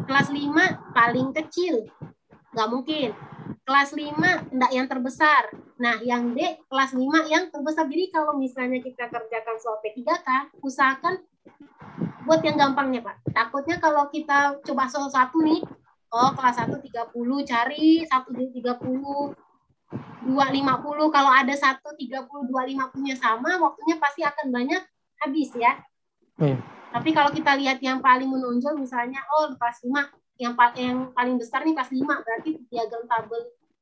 Kelas 5 paling kecil. Enggak mungkin. Kelas 5 enggak yang terbesar. Nah, yang D, kelas 5 yang terbesar. Jadi kalau misalnya kita kerjakan soal P3K, usahakan buat yang gampangnya Pak. Takutnya kalau kita coba soal 1 nih, oh kelas 1 30, cari 1 30, 250, kalau ada 1 30, 2 50-nya sama, waktunya pasti akan banyak habis ya. Tapi kalau kita lihat yang paling menonjol misalnya, oh kelas 5, yang paling besar nih kelas 5, berarti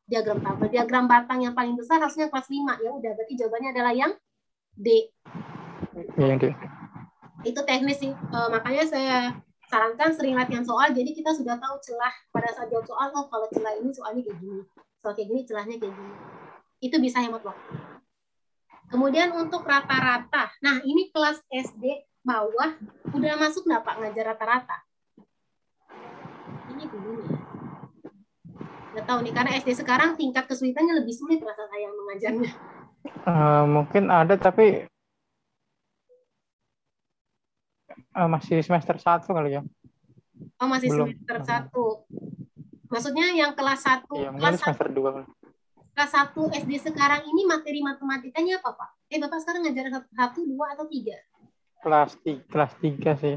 diagram batang yang paling besar harusnya kelas 5. Ya udah, berarti jawabannya adalah yang D. Yang D. Itu teknis sih, makanya saya sarankan sering latihan soal, jadi kita sudah tahu celah pada saat jawab soal, oh kalau celah ini soalnya kayak gini. Soal kayak gini, celahnya kayak gini. Itu bisa hemat waktu. Kemudian untuk rata-rata. Nah, ini kelas SD bawah. Udah masuk nggak Pak ngajar rata-rata? Ini belum ya. Nggak tahu nih, karena SD sekarang tingkat kesulitannya lebih sulit rasa saya mengajarnya. Mungkin ada, tapi masih semester 1 kali ya. Oh, masih belum. Semester 1. Maksudnya yang kelas 1, iya, kelas semester 2. Kelas 1 SD sekarang ini materi matematikanya apa, Pak? Bapak sekarang ngajar 1, 2, atau 3? Kelas 3 sih.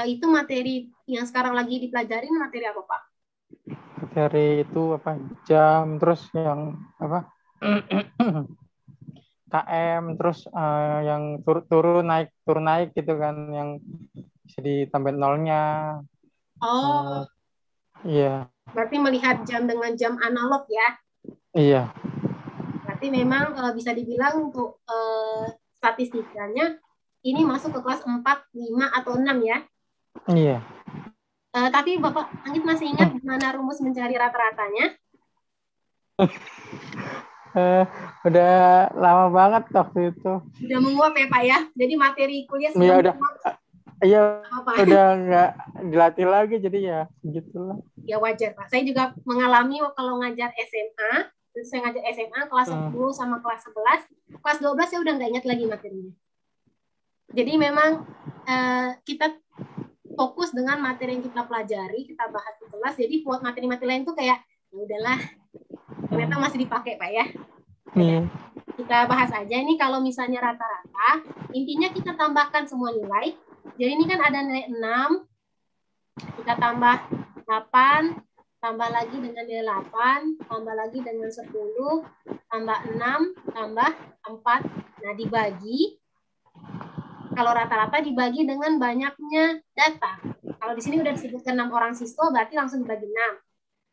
Itu materi yang sekarang lagi dipelajarin materi apa, Pak? Materi itu apa? Jam, terus yang apa? KM, terus yang turun naik gitu kan, yang bisa ditambahin nolnya. Oh. Iya. Berarti melihat jam dengan jam analog ya? Iya. Berarti memang bisa dibilang untuk statistikanya ini masuk ke kelas 4, 5, atau 6 ya? Iya. Tapi Bapak Anggit masih ingat gimana rumus mencari rata-ratanya? Udah lama banget waktu itu. Udah menguap ya Pak ya? Jadi materi kuliah sudah udah. Iya, udah nggak dilatih lagi, jadi ya gitulah. Ya wajar Pak. Saya juga mengalami kalau ngajar SMA, terus saya ngajar SMA kelas 10 sama kelas 11, kelas 12 saya udah nggak ingat lagi materinya. Jadi memang kita fokus dengan materi yang kita pelajari, kita bahas di kelas. Jadi buat materi-materi lain tuh kayak ya udahlah, ternyata masih dipakai Pak ya. Kita bahas aja ini kalau misalnya rata-rata, intinya kita tambahkan semua nilai. Jadi ini kan ada nilai 6, kita tambah 8, tambah lagi dengan nilai 8, tambah lagi dengan 10, tambah 6, tambah 4. Nah, dibagi. Kalau rata-rata dibagi dengan banyaknya data. Kalau di sini udah disebutkan 6 orang siswa, berarti langsung dibagi 6.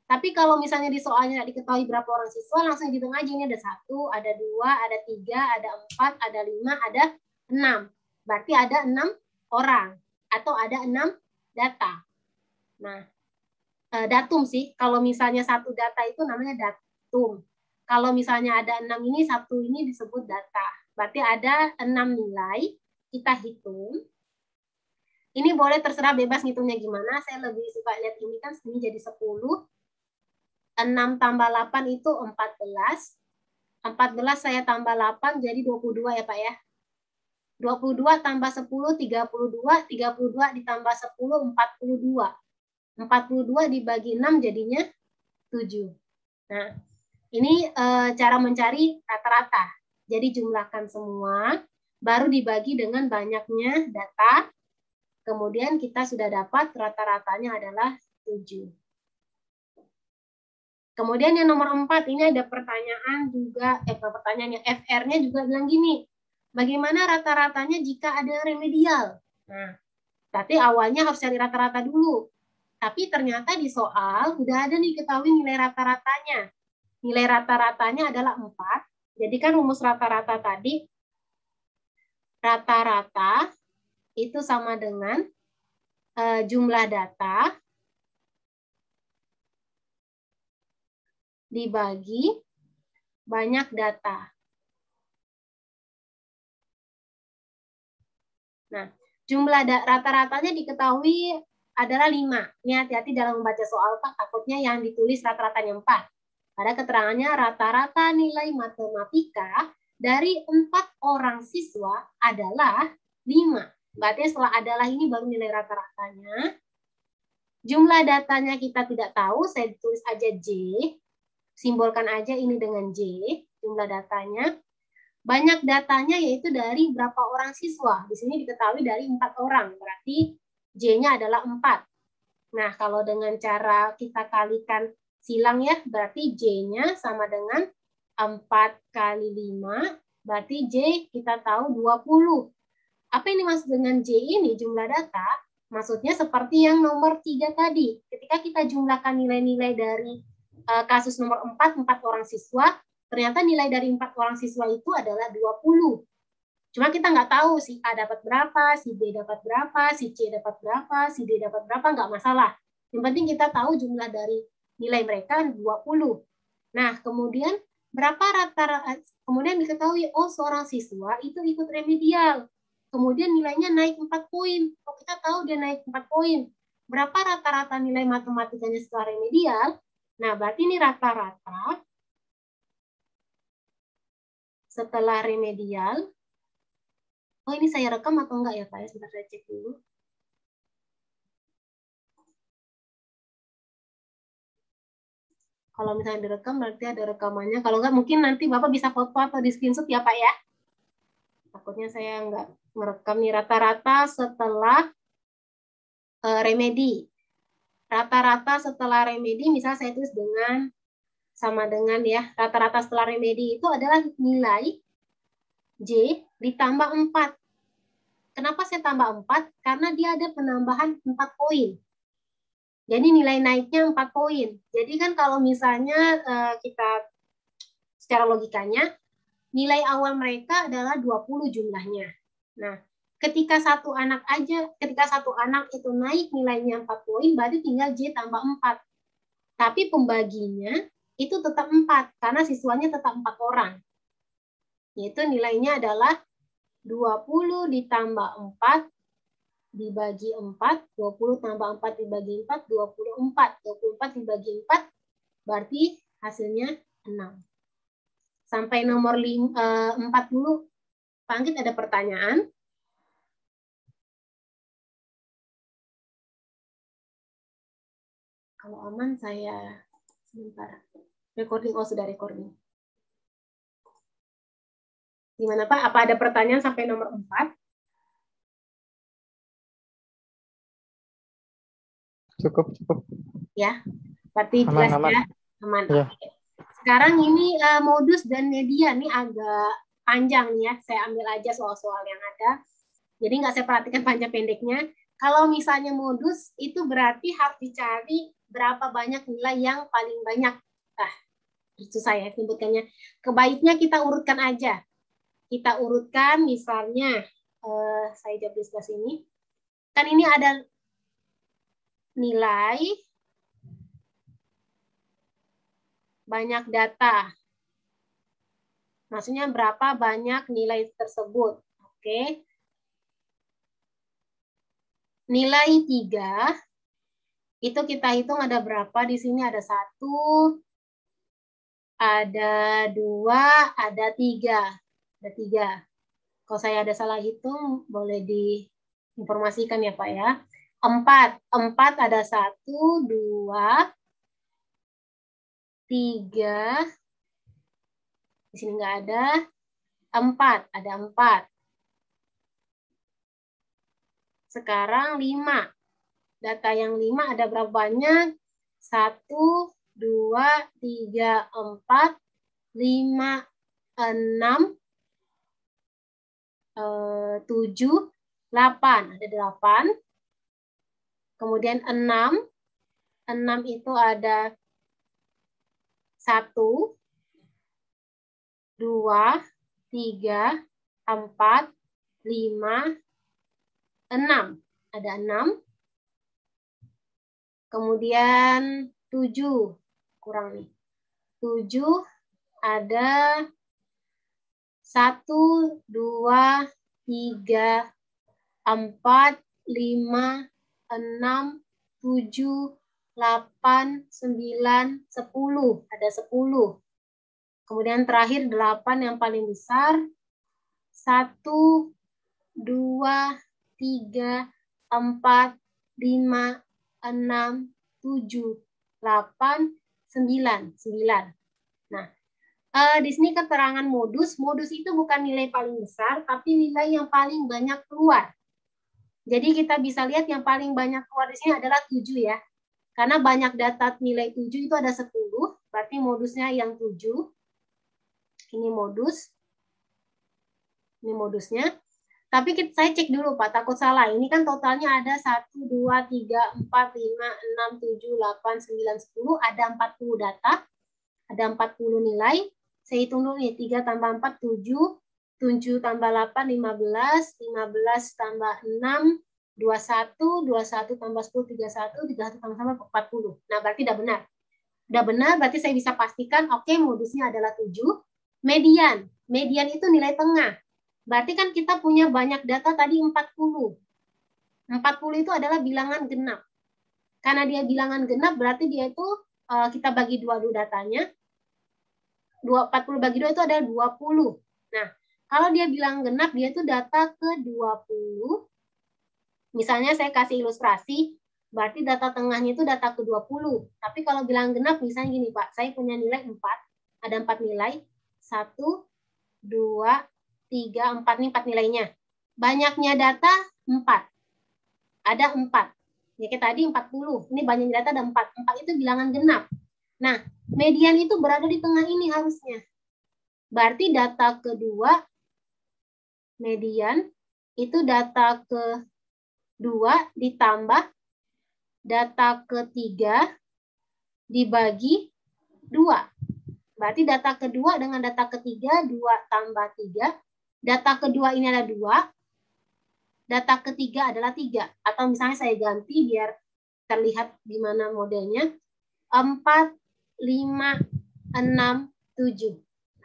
Tapi kalau misalnya di soalnya tidak diketahui berapa orang siswa, langsung hitung aja. Ini ada 1, ada 2, ada 3, ada 4, ada 5, ada 6. Berarti ada 6 orang. Atau ada 6 data. Nah, datum sih. Kalau misalnya satu data itu namanya datum. Kalau misalnya ada 6 ini, satu ini disebut data. Berarti ada 6 nilai. Kita hitung. Ini boleh terserah bebas ngitungnya gimana. Saya lebih suka lihat ini kan ini jadi 10. 6 tambah 8 itu 14. 14 saya tambah 8 jadi 22 ya Pak ya. 22 tambah 10, 32. 32 ditambah 10, 42. 42 dibagi 6 jadinya 7. Nah, ini cara mencari rata-rata. Jadi jumlahkan semua, baru dibagi dengan banyaknya data. Kemudian kita sudah dapat rata-ratanya adalah 7. Kemudian yang nomor 4, ini ada pertanyaan juga, pertanyaannya FR-nya juga bilang gini, bagaimana rata-ratanya jika ada remedial? Nah, berarti awalnya harus cari rata-rata dulu. Tapi ternyata di soal udah ada nih ketahui nilai rata-ratanya. Nilai rata-ratanya adalah 4. Jadi kan rumus rata-rata tadi, rata-rata itu sama dengan jumlah data dibagi banyak data. Nah, jumlah rata-ratanya diketahui adalah 5. Ini hati-hati dalam membaca soal, Pak. Takutnya yang ditulis rata-ratanya 4. Pada keterangannya rata-rata nilai matematika dari 4 orang siswa adalah 5. Berarti setelah adalah ini baru nilai rata-ratanya. Jumlah datanya kita tidak tahu, saya tulis aja J. Simbolkan aja ini dengan J, jumlah datanya. Banyak datanya yaitu dari berapa orang siswa. Di sini diketahui dari 4 orang, berarti J-nya adalah 4. Nah, kalau dengan cara kita kalikan silang ya, berarti J-nya sama dengan 4 kali 5, berarti J kita tahu 20. Apa ini maksud dengan J ini, jumlah data? Maksudnya seperti yang nomor 3 tadi. Ketika kita jumlahkan nilai-nilai dari kasus nomor 4, 4 orang siswa, ternyata nilai dari 4 orang siswa itu adalah 20. Cuma kita nggak tahu si A dapat berapa, si B dapat berapa, si C dapat berapa, si D dapat berapa, nggak masalah. Yang penting kita tahu jumlah dari nilai mereka 20. Nah, kemudian berapa rata-rata, kemudian diketahui, oh seorang siswa itu ikut remedial. Kemudian nilainya naik 4 poin. Oh, kita tahu dia naik 4 poin. Berapa rata-rata nilai matematikanya setelah remedial? Nah, berarti ini rata-rata setelah remedial. Oh, ini saya rekam atau enggak ya, Pak? Ya, sebentar saya cek dulu. Kalau misalnya direkam, berarti ada rekamannya. Kalau enggak, mungkin nanti Bapak bisa foto atau di screenshot ya, Pak, ya. Takutnya saya enggak merekam nih rata-rata setelah remedi. Rata-rata setelah remedi, misalnya saya tulis dengan, sama dengan ya, rata-rata setelah remedi itu adalah nilai J ditambah 4. Kenapa saya tambah 4? Karena dia ada penambahan 4 poin. Jadi nilai naiknya 4 poin. Jadi kan kalau misalnya kita secara logikanya, nilai awal mereka adalah 20 jumlahnya. Nah, ketika satu anak itu naik nilainya 4 poin, berarti tinggal J tambah 4. Tapi pembaginya itu tetap 4, karena siswanya tetap 4 orang. Yaitu nilainya adalah 20 ditambah 4 dibagi 4, 20 tambah 4 dibagi 4, 24. 24 dibagi 4, berarti hasilnya 6. Sampai nomor 40, Pak Anggit ada pertanyaan? Kalau aman saya sebentar. Recording, oh sudah recording. Gimana Pak? Apa ada pertanyaan sampai nomor 4? Cukup. Ya, berarti jelas Aman. ya? Aman. Ya. Oke. Sekarang ini modus dan media nih agak panjang nih ya. Saya ambil aja soal-soal yang ada. Jadi nggak saya perhatikan panjang pendeknya. Kalau misalnya modus itu berarti harus dicari berapa banyak nilai yang paling banyak. Itu saya sebutkannya. Kebaiknya kita urutkan aja. Kita urutkan misalnya, saya jawab di sebelah sini. Kan ini ada nilai banyak data. Maksudnya berapa banyak nilai tersebut. Oke. Nilai 3, itu kita hitung ada berapa. Di sini ada 1, ada 2, ada 3. Ada 3. Kalau saya ada salah hitung, boleh diinformasikan ya Pak ya. 4 ada 1, 2, 3. Di sini nggak ada. 4, ada 4. Sekarang 5. Data yang 5 ada berapa banyak? 1, 2, 3, 4, 5, 6, 7, 8. Ada 8. Kemudian 6. 6 itu ada 1, 2, 3, 4, 5, 6. Ada 6. Kemudian 7. Kurang nih. 7 ada 1, 2, 3, 4, 5, 6, 7, 8, 9, 10. Ada 10. Kemudian terakhir 8 yang paling besar. 1, 2, 3, 4, 5, 6, 7, 8, 9. Nah, di sini keterangan modus. Modus itu bukan nilai paling besar, tapi nilai yang paling banyak keluar. Jadi kita bisa lihat yang paling banyak keluar di sini adalah 7 ya. Karena banyak data nilai 7 itu ada 10, berarti modusnya yang 7. Ini modus. Ini modusnya. Tapi saya cek dulu Pak, takut salah. Ini kan totalnya ada 1, 2, 3, 4, 5, 6, 7, 8, 9, 10. Ada 40 data. Ada 40 nilai. Saya hitung dulu nih. 3 tambah 4, 7. 7 tambah 8, 15. 15 tambah 6, 21. 21 tambah 10, 31. 31 tambah 40. Nah, berarti udah benar. Udah benar, berarti saya bisa pastikan, oke, modusnya adalah 7. Median. Median itu nilai tengah. Berarti kan kita punya banyak data tadi 40. 40 itu adalah bilangan genap. Karena dia bilangan genap, berarti dia itu kita bagi 2 dulu datanya. 40 bagi 2 itu adalah 20. Nah, kalau dia bilang genap, dia itu data ke 20. Misalnya saya kasih ilustrasi, berarti data tengahnya itu data ke 20. Tapi kalau bilang genap, misalnya gini Pak, saya punya nilai 4. Ada 4 nilai. 1, 2, 3, 4 nih 4 nilainya. Banyaknya data 4. Ada 4. Ya kayak tadi 40. Ini banyak data ada 4. 4 itu bilangan genap. Nah, median itu berada di tengah ini harusnya. Berarti data kedua, median, itu data kedua ditambah data ketiga dibagi 2. Berarti data kedua dengan data ketiga, 2 tambah 3. Data kedua ini ada 2. Data ketiga adalah 3. Atau misalnya saya ganti biar terlihat gimana modelnya. 4, 5, 6, 7.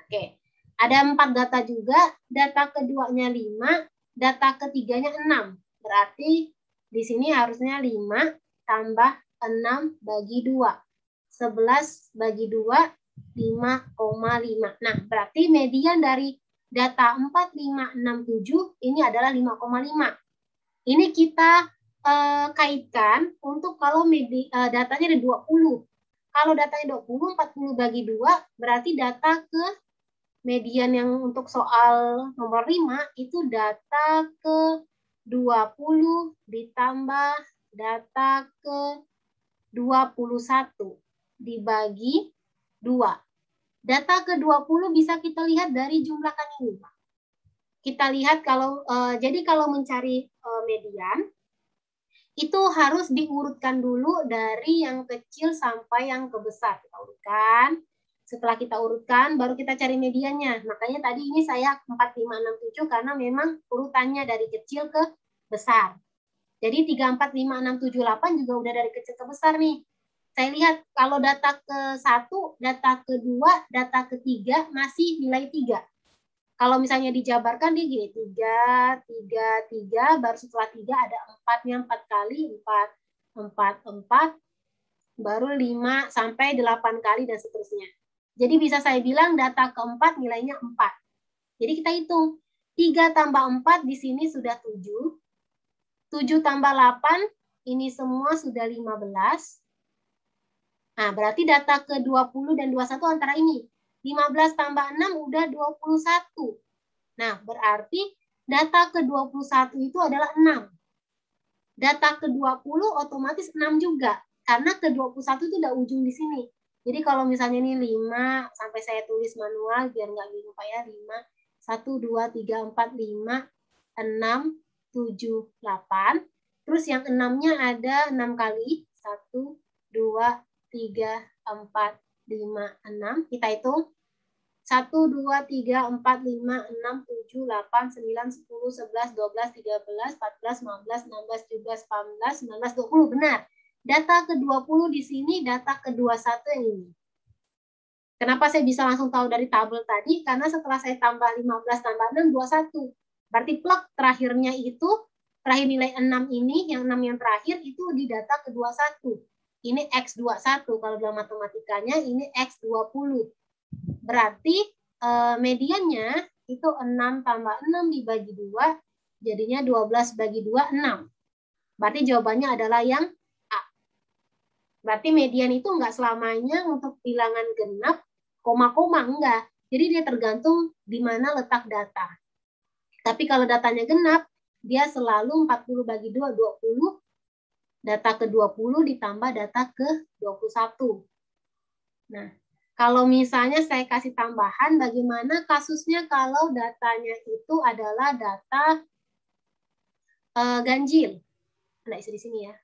Oke. Ada 4 data juga. Data keduanya 5. Data ketiganya 6. Berarti di sini harusnya 5 tambah 6 bagi 2. 11 bagi 2, 5,5. Nah, berarti median dari data 4, 5, 6, 7 ini adalah 5,5. Ini kita kaitkan untuk kalau datanya ada 20. Kalau datanya 20, 40 bagi 2, berarti data ke median yang untuk soal nomor 5 itu data ke 20 ditambah data ke 21 dibagi 2. Data ke 20 bisa kita lihat dari jumlahkan ini. Kita lihat kalau jadi kalau mencari median itu harus diurutkan dulu dari yang kecil sampai yang ke besar. Kita urutkan. Setelah kita urutkan, baru kita cari mediannya. Makanya tadi ini saya 4, 5, 6, 7 karena memang urutannya dari kecil ke besar. Jadi 3, 4, 5, 6, 7, 8 juga udah dari kecil ke besar nih. Saya lihat kalau data ke-1, data ke-2, data ke-3 masih nilai 3. Kalau misalnya dijabarkan dia gini, 3, 3, 3, baru setelah 3 ada 4-nya 4 kali, 4, 4, 4, baru 5 sampai 8 kali dan seterusnya. Jadi bisa saya bilang data ke-4 nilainya 4. Jadi kita hitung. 3 tambah 4 di sini sudah 7. 7 tambah 8 ini semua sudah 15. Nah, berarti data ke-20 dan 21 antara ini. 15 tambah 6 udah 21. Nah, berarti data ke-21 itu adalah 6. Data ke-20 otomatis 6 juga. Karena ke-21 itu udah ujung di sini. Jadi kalau misalnya ini 5, sampai saya tulis manual biar nggak bingung Pak ya, 5, 1, 2, 3, 4, 5, 6, 7, 8. Terus yang 6-nya ada 6 kali. 1, 2, 3, 4, 5, 6. Kita hitung. 1, 2, 3, 4, 5, 6, 7, 8, 9, 10, 11, 12, 13, 14, 15, 16, 17, 18, 19, 20. Benar. Data ke-20 di sini, data ke-21 yang ini. Kenapa saya bisa langsung tahu dari tabel tadi? Karena setelah saya tambah 15 tambah 6, 21. Berarti plek terakhirnya itu, terakhir nilai 6 ini, yang 6 yang terakhir itu di data ke-21. Ini X21. Kalau dalam matematikanya, ini X20. Berarti mediannya itu 6 tambah 6 dibagi 2, jadinya 12 bagi 2, 6. Berarti jawabannya adalah yang A. Berarti median itu enggak selamanya untuk bilangan genap, koma-koma, enggak. Jadi dia tergantung di mana letak data. Tapi kalau datanya genap, dia selalu 40 bagi 2, 20. Data ke-20 ditambah data ke-21. Nah, kalau misalnya saya kasih tambahan, bagaimana kasusnya kalau datanya itu adalah data ganjil? Nggak isi di sini ya.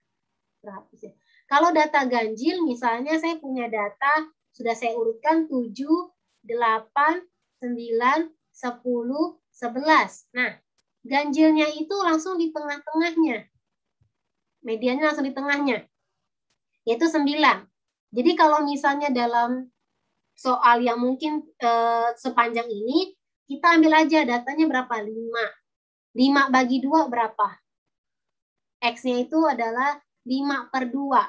Terhapus ya. Kalau data ganjil, misalnya saya punya data, sudah saya urutkan 7, 8, 9, 10, 11. Nah, ganjilnya itu langsung di tengah-tengahnya. Mediannya langsung di tengahnya. Yaitu 9. Jadi kalau misalnya dalam soal yang mungkin sepanjang ini, kita ambil aja datanya berapa? 5. 5 bagi 2 berapa? X-nya itu adalah 5/2.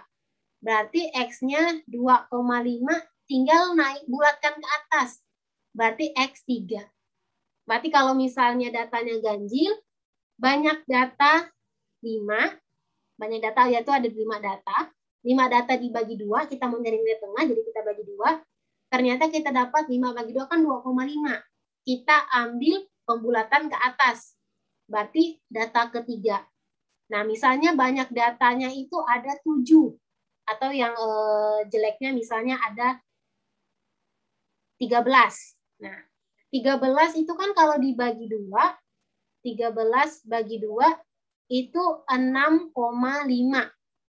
Berarti X-nya 2,5, tinggal naik bulatkan ke atas. Berarti X3. Berarti kalau misalnya datanya ganjil, banyak data 5, banyak data yaitu ada 5 data. 5 data dibagi 2, kita mau nyari nilai tengah, jadi kita bagi 2. Ternyata kita dapat 5 bagi 2 kan 2,5. Kita ambil pembulatan ke atas. Berarti data ketiga. Nah, misalnya banyak datanya itu ada 7. Atau yang jeleknya misalnya ada 13. Nah, 13 itu kan kalau dibagi 2, 13 bagi 2 itu 6,5.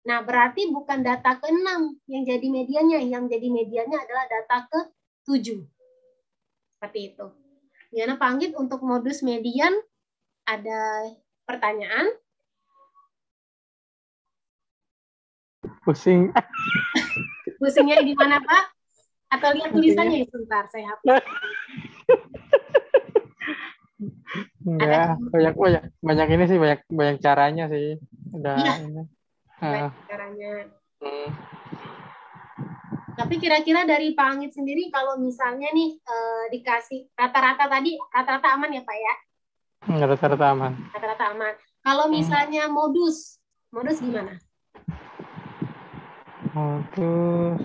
Nah, berarti bukan data ke-6 yang jadi mediannya. Yang jadi mediannya adalah data ke-7. Seperti itu. Gimana Pak Anggit untuk modus median? Ada pertanyaan? Pusing. Pusingnya di mana Pak? Atau lihat tulisannya ya sebentar, saya hapus. Enggak, banyak ini sih, banyak caranya sih. Udah iya, ini. banyak caranya. Tapi kira-kira dari Pak Anggit sendiri kalau misalnya nih dikasih rata-rata tadi, rata-rata aman ya Pak ya? Rata-rata aman. Rata-rata aman. Kalau misalnya modus Modus gimana? Terus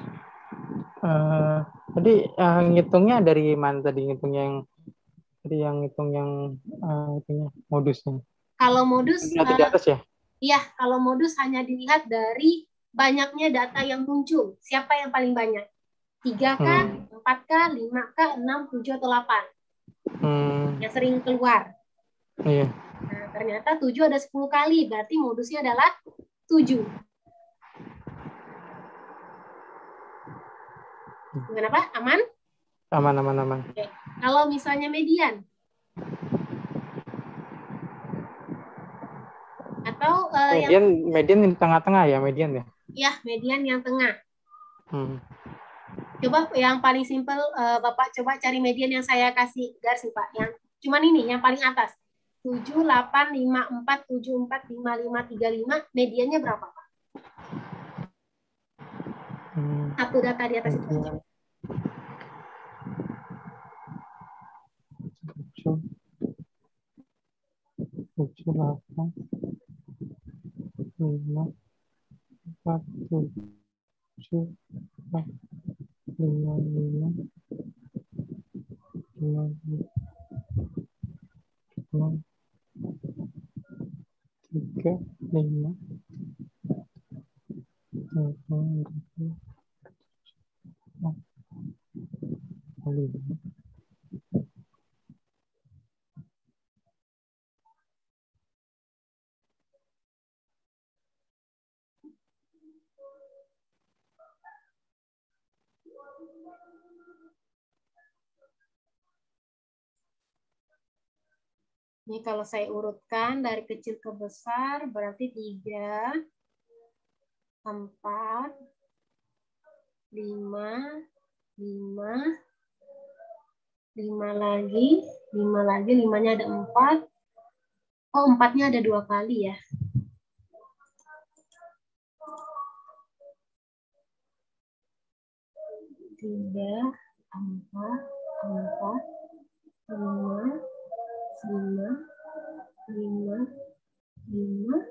tadi ngitungnya dari mana tadi ngitungnya yang tadi yang ngitung yang itunya modusnya. Kalau modus, Nanti di atas ya? iya, kalau modus hanya dilihat dari banyaknya data yang muncul. Siapa yang paling banyak? 3 kah, 4 kah, 5 kah, 6, 7, atau 8? Yang sering keluar. Iya. Nah, ternyata 7 ada 10 kali. Berarti modusnya adalah 7. Gimana Pak? Aman? Aman. Oke. Kalau misalnya median? Atau median di tengah-tengah ya, median ya? Ya, median yang tengah. Coba yang paling simpel, Bapak coba cari median yang saya kasih garis Pak. Yang cuman ini, yang paling atas. 7, 8, 5, 4, 7, 4, 5, 5, 3, 5. Mediannya berapa Pak? Satu data di atas itu. 7, 8, 5, 4, 7, 4, 5, 5, 5, 6, 3, 5, 5. Ini kalau saya urutkan dari kecil ke besar berarti 3, 4, 5, 5, 5 lagi, 5 lagi, 5-nya ada 4. Oh, 4-nya ada 2 kali ya. 3, 4, 4, 5, 5, 5, 5,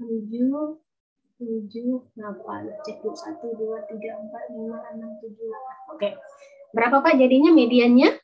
7, 7, 8. Cek dulu. 1, 2, 3, 4, 5, 6, 7, 8. Oke. Berapa Pak jadinya mediannya?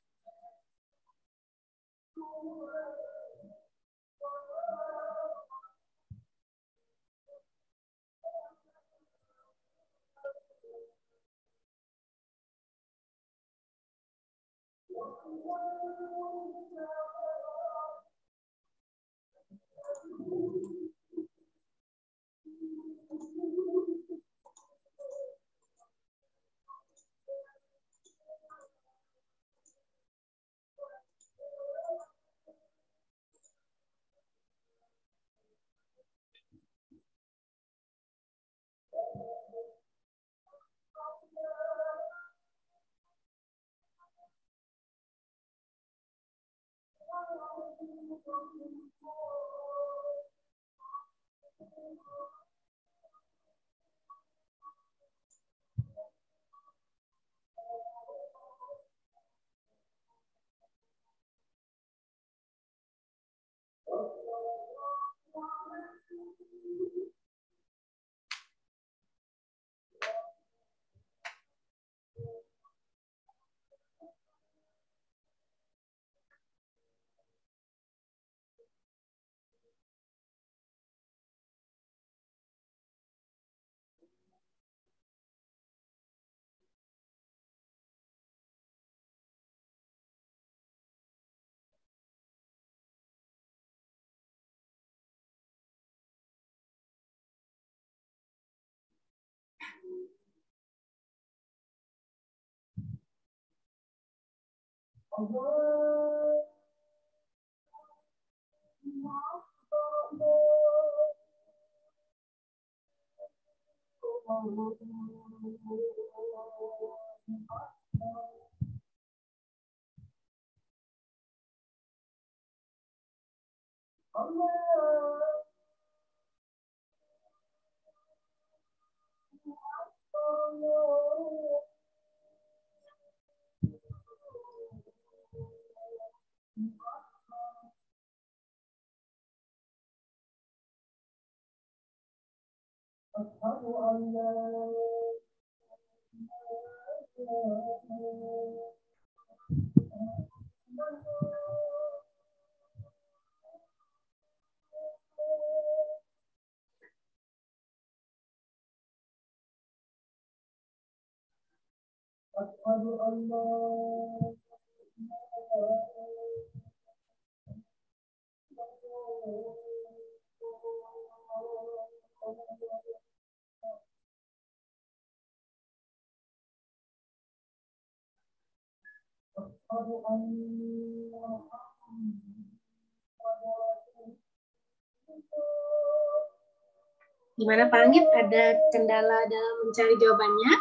Gimana Pak Anggit, ada kendala dalam mencari jawabannya?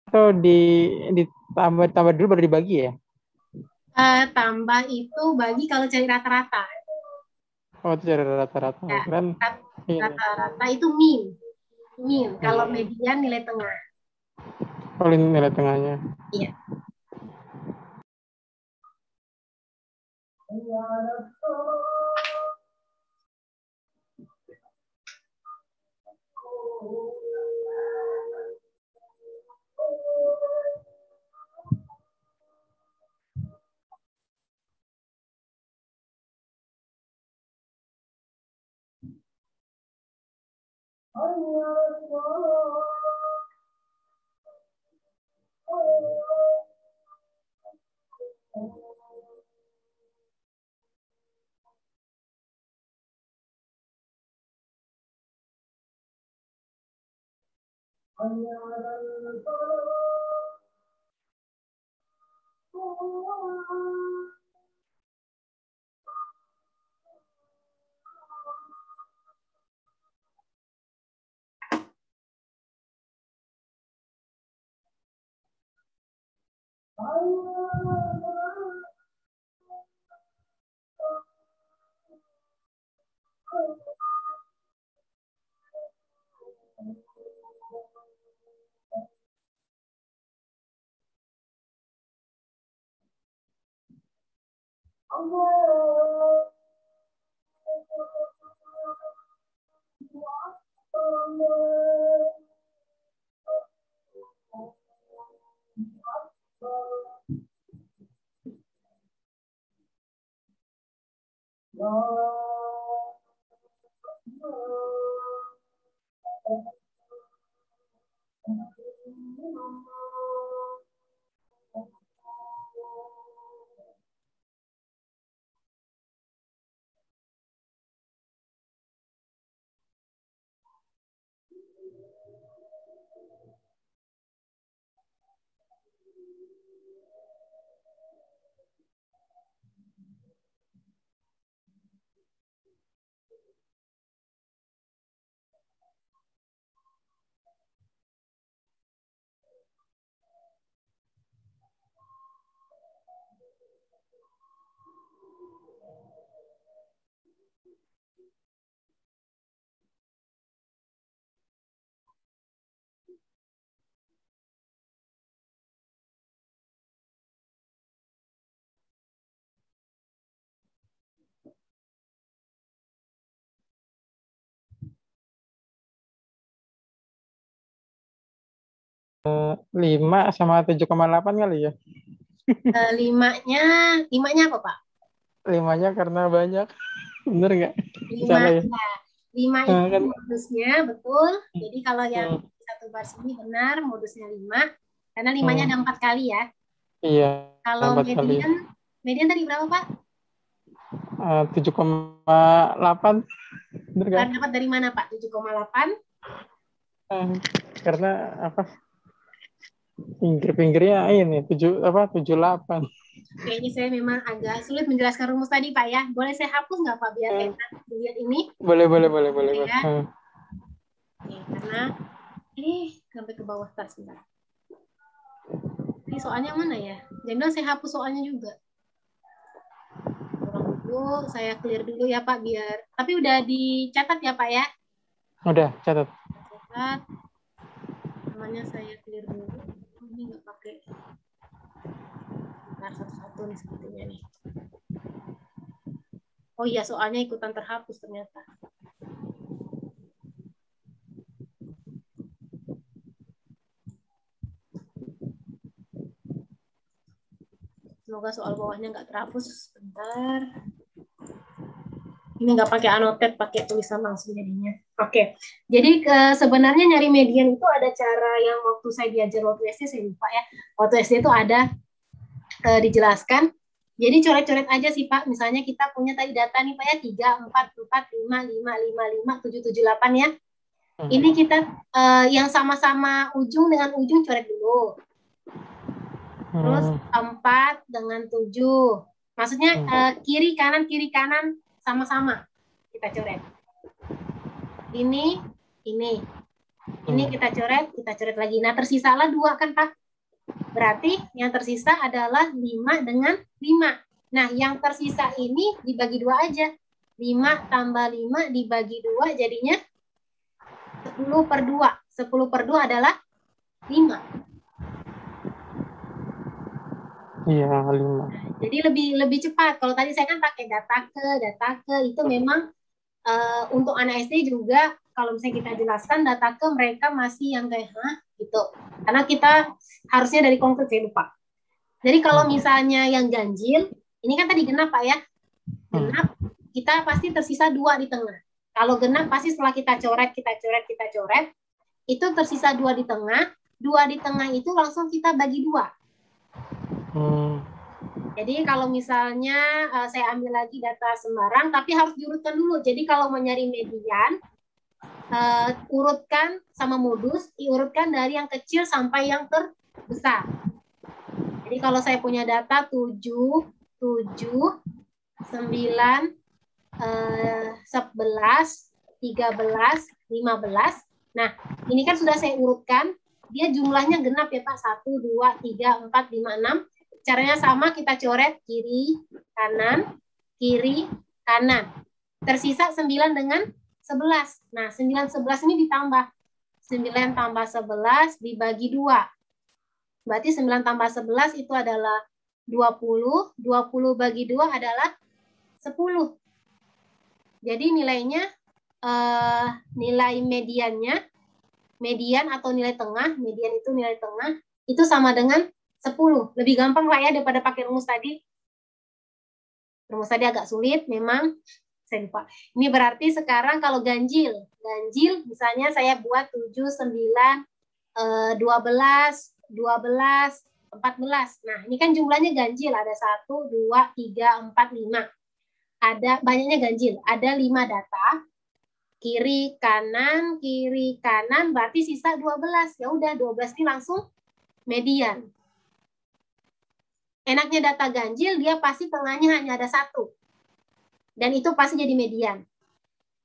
Atau ditambah dulu baru dibagi ya? Tambah itu bagi kalau cari rata-rata. Oh, itu cari rata-rata. Ya, Keren. rata-rata itu min. Kalau median nilai tengah. Oh, ini nilai tengahnya. Iya. Lima sama 7,8 kali ya? Limanya apa Pak? Limanya karena banyak. Bener nggak? Lima, Salah ya? ya. Lima Nah, itu kan. modusnya betul. Jadi kalau yang satu baris ini benar, modusnya 5. Karena limanya ada 4 kali ya. Iya, Kalau 4 kali. median tadi berapa Pak? 7,8. Bener nggak? Dapat dari mana Pak? 7,8? Karena apa? Pinggir-pinggirnya ini 78. Kayaknya saya memang agak sulit menjelaskan rumus tadi Pak ya. Boleh saya hapus nggak Pak biar enak dilihat ini? Boleh. Ya. Oke, karena sampai ke bawah tas sebentar. Ini soalnya mana ya? Jangan bilang saya hapus soalnya juga. Tolong dulu, saya clear dulu ya Pak biar. Tapi udah dicatat ya Pak ya? Udah, catat. Namanya saya clear dulu. Ini nggak pakai. Bentar, satu-satu nih sepertinya nih. Oh iya, soalnya ikutan terhapus ternyata. Semoga soal bawahnya nggak terhapus. Sebentar. Ini nggak pakai annotate, pakai tulisan langsung jadinya. Oke, jadi sebenarnya nyari median itu ada cara yang waktu saya diajar waktu SD, saya lupa ya. Waktu SD itu ada dijelaskan. Jadi coret-coret aja sih Pak. Misalnya kita punya tadi data nih Pak ya, 3, 4, 4, 5, 5, 5, 5, 7, 7, 8 ya. Ini kita yang sama-sama ujung dengan ujung coret dulu. Terus 4 dengan 7. Maksudnya kiri kanan sama-sama kita coret. Ini kita coret lagi. Nah, tersisalah 2 kan Pak? Berarti yang tersisa adalah 5 dengan 5. Nah, yang tersisa ini dibagi 2 aja. 5 tambah 5 dibagi 2 jadinya 10 per 2. 10 per 2 adalah 5. Iya, 5. Jadi lebih cepat. Kalau tadi saya kan pakai data ke itu memang untuk anak SD juga kalau misalnya kita jelaskan data ke mereka masih yang kayak gitu. Karena kita harusnya dari konkret, saya lupa. Jadi kalau misalnya yang ganjil, ini kan tadi genap Pak ya. Genap, kita pasti tersisa 2 di tengah. Kalau genap pasti setelah kita coret, itu tersisa 2 di tengah. 2 di tengah itu langsung kita bagi 2. Jadi kalau misalnya saya ambil lagi data sembarang, tapi harus diurutkan dulu. Jadi kalau mau nyari median, urutkan sama modus, diurutkan dari yang kecil sampai yang terbesar. Jadi kalau saya punya data 7, 9, 11, 13, 15. Nah, ini kan sudah saya urutkan. Dia jumlahnya genap ya Pak. 1, 2, 3, 4, 5, 6. Caranya sama, kita coret kiri, kanan. Tersisa 9 dengan 11. Nah, 9, 11 ini ditambah. 9 tambah 11 dibagi 2. Berarti 9 tambah 11 itu adalah 20. 20 bagi 2 adalah 10. Jadi nilainya, nilai mediannya, median atau nilai tengah, median itu nilai tengah, itu sama dengan 10. Lebih gampang lah ya daripada pakai rumus tadi. Rumus tadi agak sulit memang. Saya lupa. Ini berarti sekarang kalau ganjil misalnya saya buat 7, 9, 12, 14. Nah, ini kan jumlahnya ganjil. Ada 1, 2, 3, 4, 5. Ada banyaknya ganjil. Ada 5 data. Kiri, kanan, berarti sisa 12. Ya udah, 12 ini langsung median. Enaknya data ganjil, dia pasti tengahnya hanya ada 1. Dan itu pasti jadi median.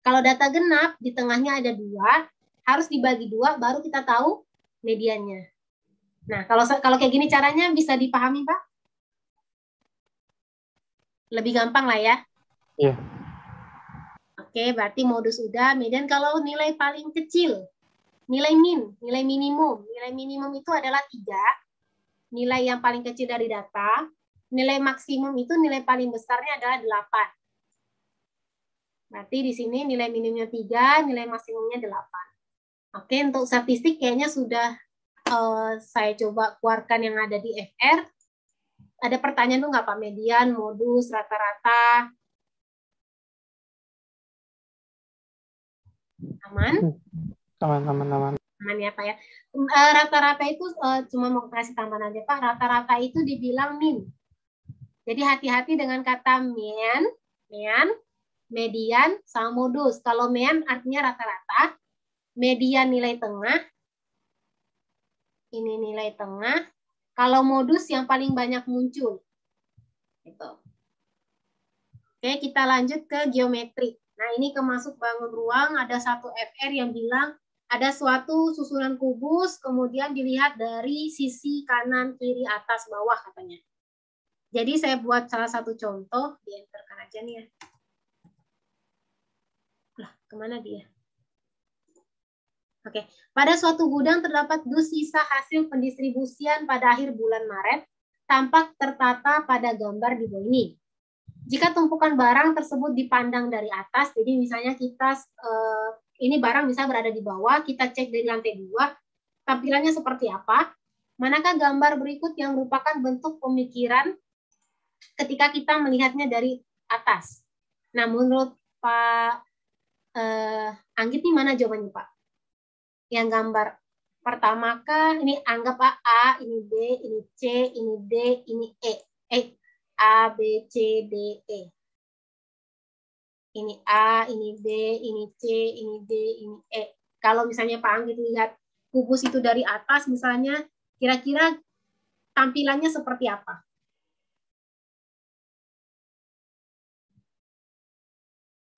Kalau data genap, di tengahnya ada 2, harus dibagi 2, baru kita tahu mediannya. Nah, kalau kayak gini caranya bisa dipahami, Pak? Lebih gampang lah ya? Iya. Oke, berarti modus udah. Median kalau nilai paling kecil, nilai minimum. Nilai minimum itu adalah 3. Nilai yang paling kecil dari data, nilai maksimum itu nilai paling besarnya adalah 8. Berarti di sini nilai minimumnya 3, nilai maksimumnya 8. Oke, untuk statistik kayaknya sudah saya coba keluarkan yang ada di FR. Ada pertanyaan tuh nggak Pak? Median, modus, rata-rata? Aman? Aman. Aman ya Pak ya. Rata-rata itu cuma mau kasih tambahan aja Pak. Rata-rata itu dibilang min. Jadi hati-hati dengan kata median, sama modus. Kalau mean artinya rata-rata, median nilai tengah, ini nilai tengah. Kalau modus yang paling banyak muncul. Gitu. Oke, kita lanjut ke geometri. Nah, ini kemasuk bangun ruang, ada satu FR yang bilang ada suatu susunan kubus, kemudian dilihat dari sisi kanan, kiri, atas, bawah katanya. Jadi saya buat salah satu contoh, di-enterkan aja nih ya. Lah, kemana dia? Oke, pada suatu gudang terdapat dus sisa hasil pendistribusian pada akhir bulan Maret, tampak tertata pada gambar di bawah ini. Jika tumpukan barang tersebut dipandang dari atas, jadi misalnya kita ini barang bisa berada di bawah, kita cek dari lantai 2, tampilannya seperti apa? Manakah gambar berikut yang merupakan bentuk pemikiran ketika kita melihatnya dari atas? Nah, menurut Pak Anggit ini mana jawabannya, Pak? Yang gambar pertama kah? Ini anggap A, ini B, ini C, ini D, ini E. A, B, C, D, E. Ini A, ini B, ini C, ini D, ini E. Kalau misalnya Pak Anggit lihat kubus itu dari atas misalnya, kira-kira tampilannya seperti apa?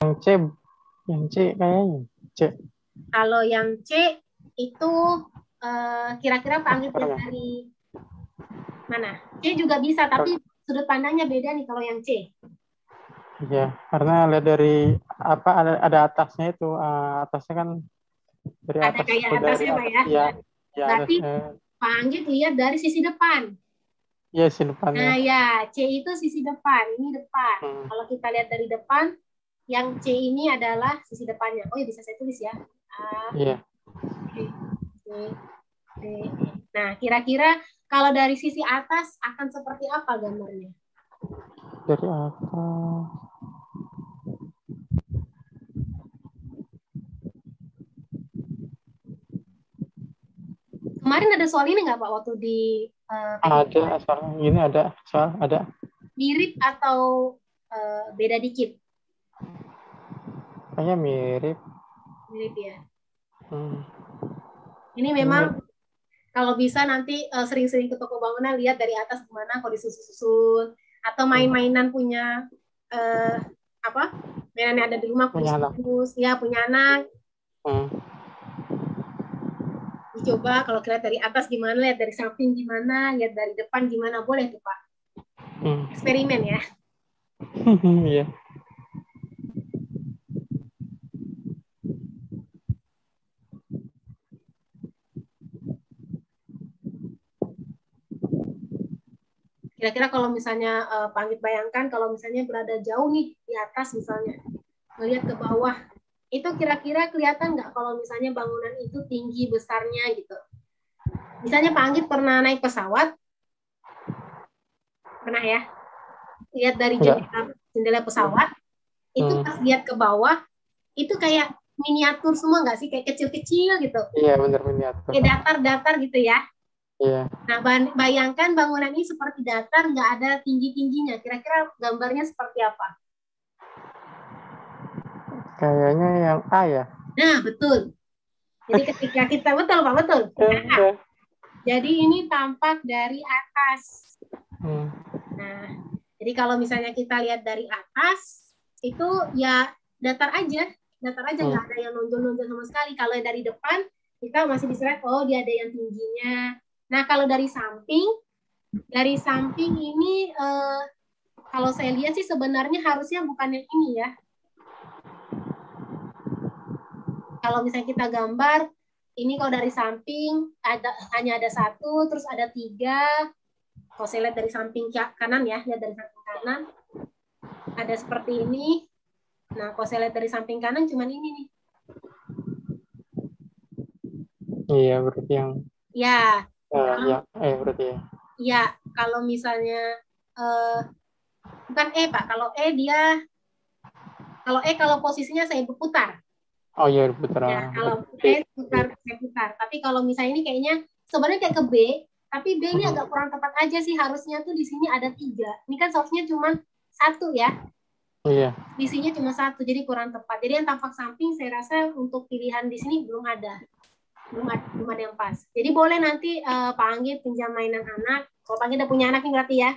Yang C kayaknya. C. Kalau yang C itu kira-kira Pak Anggit lihat dari mana? C juga bisa, tapi sudut pandangnya beda nih kalau yang C. Iya, karena lihat dari apa ada atasnya itu, atasnya kan dari ada atas. Kayak atasnya Pak ya. Iya, ya, berarti atasnya. Pak Anggit lihat dari sisi depan. Iya, sisi depannya. Nah ya, C itu sisi depan, ini depan. Kalau kita lihat dari depan, yang C ini adalah sisi depannya. Oh ya, bisa saya tulis ya. Iya. Nah, kira-kira kalau dari sisi atas akan seperti apa gambarnya? Dari atas. Kemarin ada soal ini nggak Pak waktu di ada soal ini, ada mirip atau beda dikit? kayaknya mirip ya. Ini memang kalau bisa nanti sering-sering ke toko bangunan, lihat dari atas gimana, kalau disusun-susun atau main-mainan punya mainan yang ada di rumah, punya anak. Dicoba kalau lihat dari atas gimana, lihat dari samping gimana, lihat dari depan gimana, boleh tuh Pak. Eksperimen ya. Iya. Kira-kira kalau misalnya Pak Anggit bayangkan kalau misalnya berada jauh nih di atas misalnya, melihat ke bawah, itu kira-kira kelihatan nggak kalau misalnya bangunan itu tinggi besarnya gitu? Misalnya Pak Anggit pernah naik pesawat? Pernah ya? Lihat dari jendela pesawat, itu pas lihat ke bawah, itu kayak miniatur semua nggak sih? Kayak kecil-kecil gitu. Iya, benar, miniatur. Kayak datar-datar gitu ya. Iya. Nah, bayangkan bangunan ini seperti datar, nggak ada tinggi-tingginya. Kira-kira gambarnya seperti apa? Kayaknya yang A ya. Nah, betul. Jadi ketika kita, betul Pak, betul. Nah, jadi ini tampak dari atas. Nah, jadi kalau misalnya kita lihat dari atas, itu ya datar aja nggak ada yang nonjol-nonjol sama sekali. Kalau dari depan, kita masih bisa lihat, oh dia ada yang tingginya. Nah, kalau dari samping ini, kalau saya lihat sih sebenarnya harusnya bukan yang ini ya. Kalau misalnya kita gambar, ini kalau dari samping hanya ada 1, terus ada 3. Kalau saya lihat dari samping kanan ya, lihat dari samping kanan, ada seperti ini. Nah, kalau saya lihat dari samping kanan cuman ini nih. Iya, berarti yang ya. Berarti ya. Iya, kalau misalnya bukan E Pak, kalau posisinya saya berputar. Oh iya, berputar. Ya, kalau E saya putar. Tapi kalau misalnya ini kayaknya sebenarnya kayak ke B, tapi B ini agak kurang tepat aja sih. Harusnya tuh di sini ada 3. Ini kan seharusnya cuma 1 ya. Iya. Isinya cuma 1, jadi kurang tepat. Jadi yang tampak samping saya rasa untuk pilihan di sini belum ada yang pas. Jadi boleh nanti Pak Anggit pinjam mainan anak. Kalau Pak Anggit udah punya anak nih berarti ya.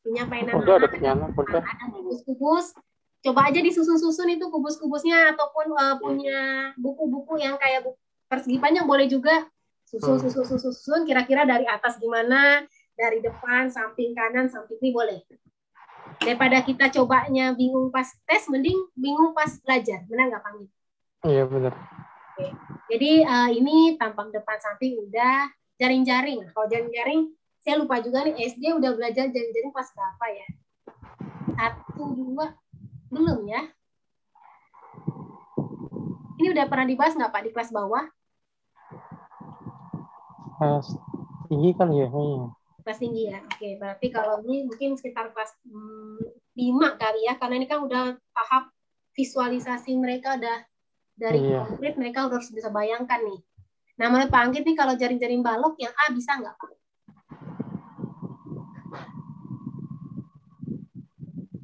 Punya mainan anak. Ada kubus-kubus. Coba aja disusun-susun itu kubus-kubusnya, ataupun punya buku-buku yang kayak buku persegi panjang boleh juga. Susun kira-kira dari atas gimana, dari depan, samping kanan, samping kiri boleh. Daripada kita cobanya bingung pas tes, mending bingung pas belajar. Benar nggak Pak Anggit? Iya, benar. Oke. Jadi ini tampak depan samping udah. Jaring-jaring. Kalau jaring-jaring, saya lupa juga nih, SD udah belajar jaring-jaring pas berapa ya? 1, 2, belum ya? Ini udah pernah dibahas nggak Pak di kelas bawah? Kelas tinggi kali ya kayaknya. Kelas tinggi ya. Oke, berarti kalau ini mungkin sekitar kelas 5 kali ya, karena ini kan udah tahap visualisasi mereka udah dari konkret, mereka udah harus bisa bayangkan nih. Nah, menurut Pak Anggit nih kalau jaring-jaring balok yang A bisa nggak Pak?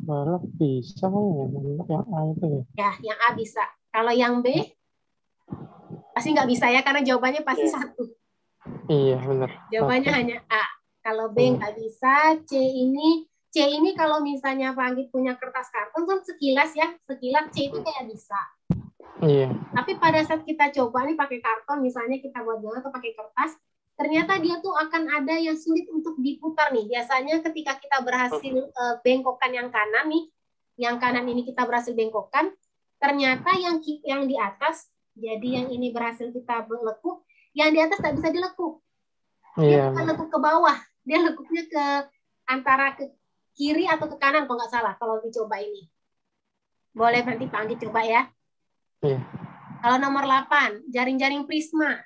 Balok bisa kayaknya, balok yang A itu ya. Ya, yang A bisa. Kalau yang B pasti nggak bisa ya, karena jawabannya pasti 1. Iya, benar. Jawabannya hanya A. Kalau B nggak bisa, C ini kalau misalnya Pak Anggit punya kertas karton kan sekilas ya, sekilas C itu kayak bisa. Iya. Tapi pada saat kita coba nih pakai karton, misalnya kita buat jalan atau pakai kertas, ternyata dia tuh akan ada yang sulit untuk diputar nih. Biasanya ketika kita berhasil bengkokkan yang kanan nih, yang kanan ini kita berhasil bengkokkan, ternyata yang di atas, jadi yang ini berhasil kita lekuk, yang di atas tak bisa dilekuk. Dia bukan lekuk ke bawah, dia lekuknya ke antara ke kiri atau ke kanan kalau nggak salah kalau dicoba ini. Boleh nanti Pak Anggit coba ya. Iya. Kalau nomor 8, jaring-jaring prisma.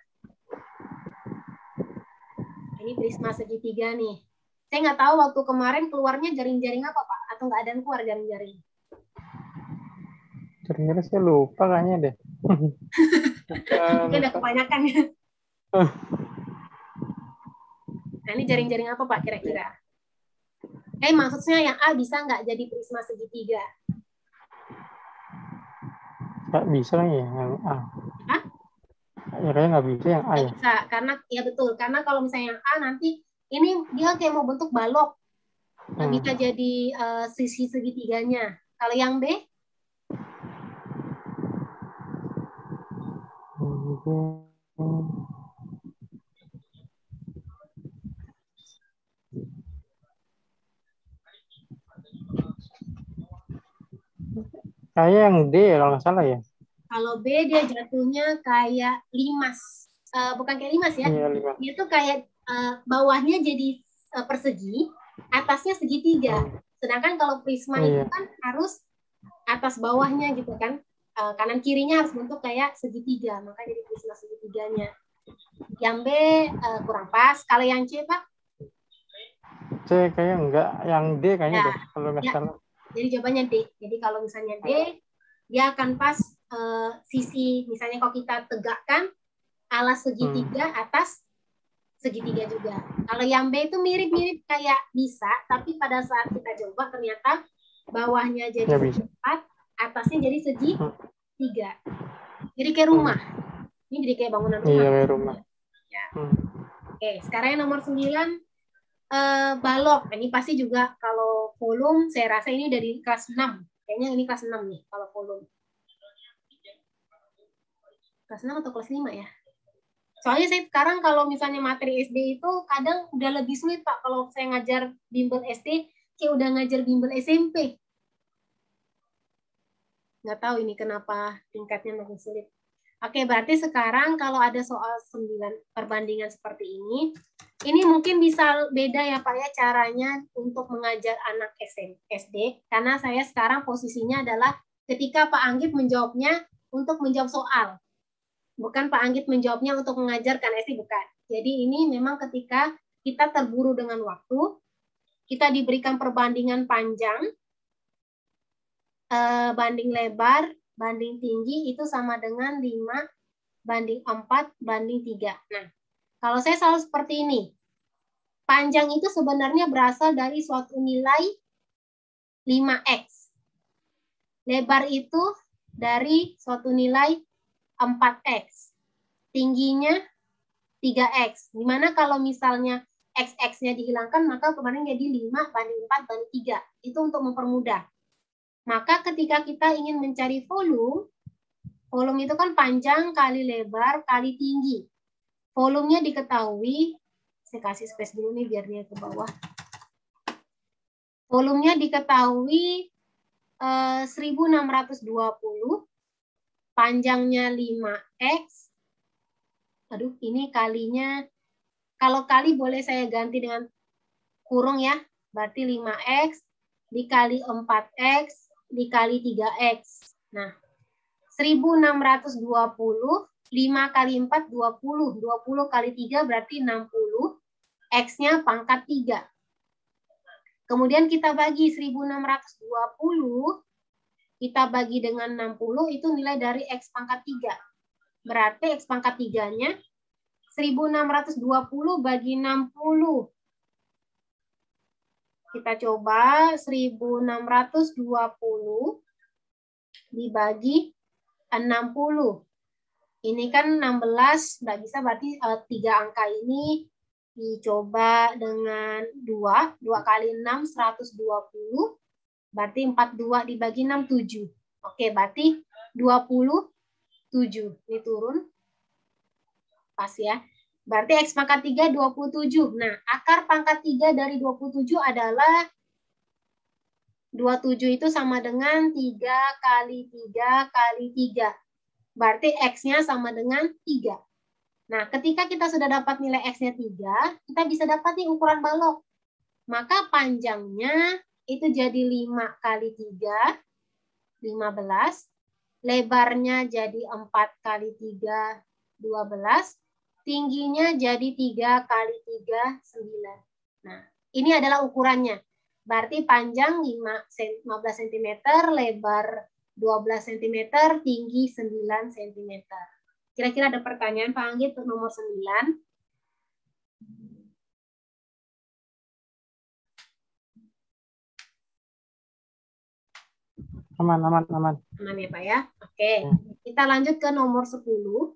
Ini prisma segitiga nih. Saya nggak tahu waktu kemarin keluarnya jaring-jaring apa Pak? Atau nggak ada yang keluar jaring-jaring? Jaring-jaring saya lupa kayaknya deh. Mungkin udah kebanyakan ya. Nah ini jaring-jaring apa Pak kira-kira? Maksudnya yang A bisa nggak jadi prisma segitiga? Nggak bisa kan ya yang A. Hah? Ya kayaknya nggak bisa yang A ya. Bisa, karena ya betul. Karena kalau misalnya yang A nanti ini dia kayak mau bentuk balok. Bisa jadi sisi segitiganya. Kalau yang B? Kayak yang D kalau nggak salah ya. Kalau B dia jatuhnya kayak limas. Bukan kayak limas ya. Iya, dia tuh kayak bawahnya jadi persegi, atasnya segitiga. Sedangkan kalau prisma itu kan harus atas bawahnya gitu kan. Kanan kirinya harus bentuk kayak segitiga, maka jadi prisma segitiganya. Yang B kurang pas. Kalau yang C Pak? C kayaknya enggak, yang D kayaknya deh kalau nggak salah. Jadi jawabannya D. Jadi kalau misalnya D, dia akan pas sisi, misalnya kalau kita tegakkan alas segitiga, atas segitiga juga. Kalau yang B itu mirip-mirip kayak bisa, tapi pada saat kita coba ternyata bawahnya jadi segi 4, atasnya jadi segi 3. Jadi kayak rumah. Ini jadi kayak bangunan rumah. Iya, kayak rumah. Ya. Oke, sekarang yang nomor 9, balok. Ini pasti juga kalau volume, saya rasa ini dari kelas 6. Kayaknya ini kelas 6 nih, kalau volume. Kelas 6 atau kelas 5 ya? Soalnya saya sekarang kalau misalnya materi SD itu kadang udah lebih sulit Pak. Kalau saya ngajar bimbel SD, kayak udah ngajar bimbel SMP. Nggak tahu ini kenapa tingkatnya makin sulit. Oke, berarti sekarang kalau ada soal 9 perbandingan seperti ini mungkin bisa beda ya Pak ya caranya untuk mengajar anak SD. Karena saya sekarang posisinya adalah ketika Pak Anggit menjawabnya untuk menjawab soal. Bukan Pak Anggit menjawabnya untuk mengajarkan SD, bukan. Jadi ini memang ketika kita terburu dengan waktu, kita diberikan perbandingan panjang, banding lebar, banding tinggi itu sama dengan 5:4:3. Nah, kalau saya selalu seperti ini. Panjang itu sebenarnya berasal dari suatu nilai 5x. Lebar itu dari suatu nilai 4x. Tingginya 3x. Dimana kalau misalnya x-nya dihilangkan, maka kemarin jadi 5:4:3. Itu untuk mempermudah. Maka ketika kita ingin mencari volume itu kan panjang kali lebar kali tinggi. Volumenya diketahui, saya kasih space dulu nih biar dia ke bawah. Volumenya diketahui 1620, panjangnya 5x. Aduh, ini kalinya, kalau kali boleh saya ganti dengan kurung ya, berarti 5x dikali 4X dikali 3X. Nah, 1620, 5 kali 4, 20. 20 kali 3 berarti 60. X-nya pangkat 3. Kemudian kita bagi 1620, kita bagi dengan 60, itu nilai dari X pangkat 3. Berarti X pangkat 3-nya 1620 bagi 60. Kita coba 1620 dibagi 60. Ini kan 16, nggak bisa, berarti 3 angka ini dicoba dengan 2. 2 kali 6, 120. Berarti 42 dibagi 6, 7. Oke, berarti 27. Ini turun. Pas ya. Berarti X pangkat 3, 27. Nah, akar pangkat 3 dari 27 adalah 27 itu sama dengan 3 kali 3 kali 3. Berarti X-nya sama dengan 3. Nah, ketika kita sudah dapat nilai X-nya 3, kita bisa dapat nih ukuran balok. Maka panjangnya itu jadi 5 kali 3, 15. Lebarnya jadi 4 kali 3, 12. Tingginya jadi 3 kali 3, 9. Nah, ini adalah ukurannya. Berarti panjang 15 cm, lebar 12 cm, tinggi 9 cm. Kira-kira ada pertanyaan Pak Anggit untuk nomor 9? Aman. Aman ya Pak ya? Oke, kita lanjut ke nomor 10. 10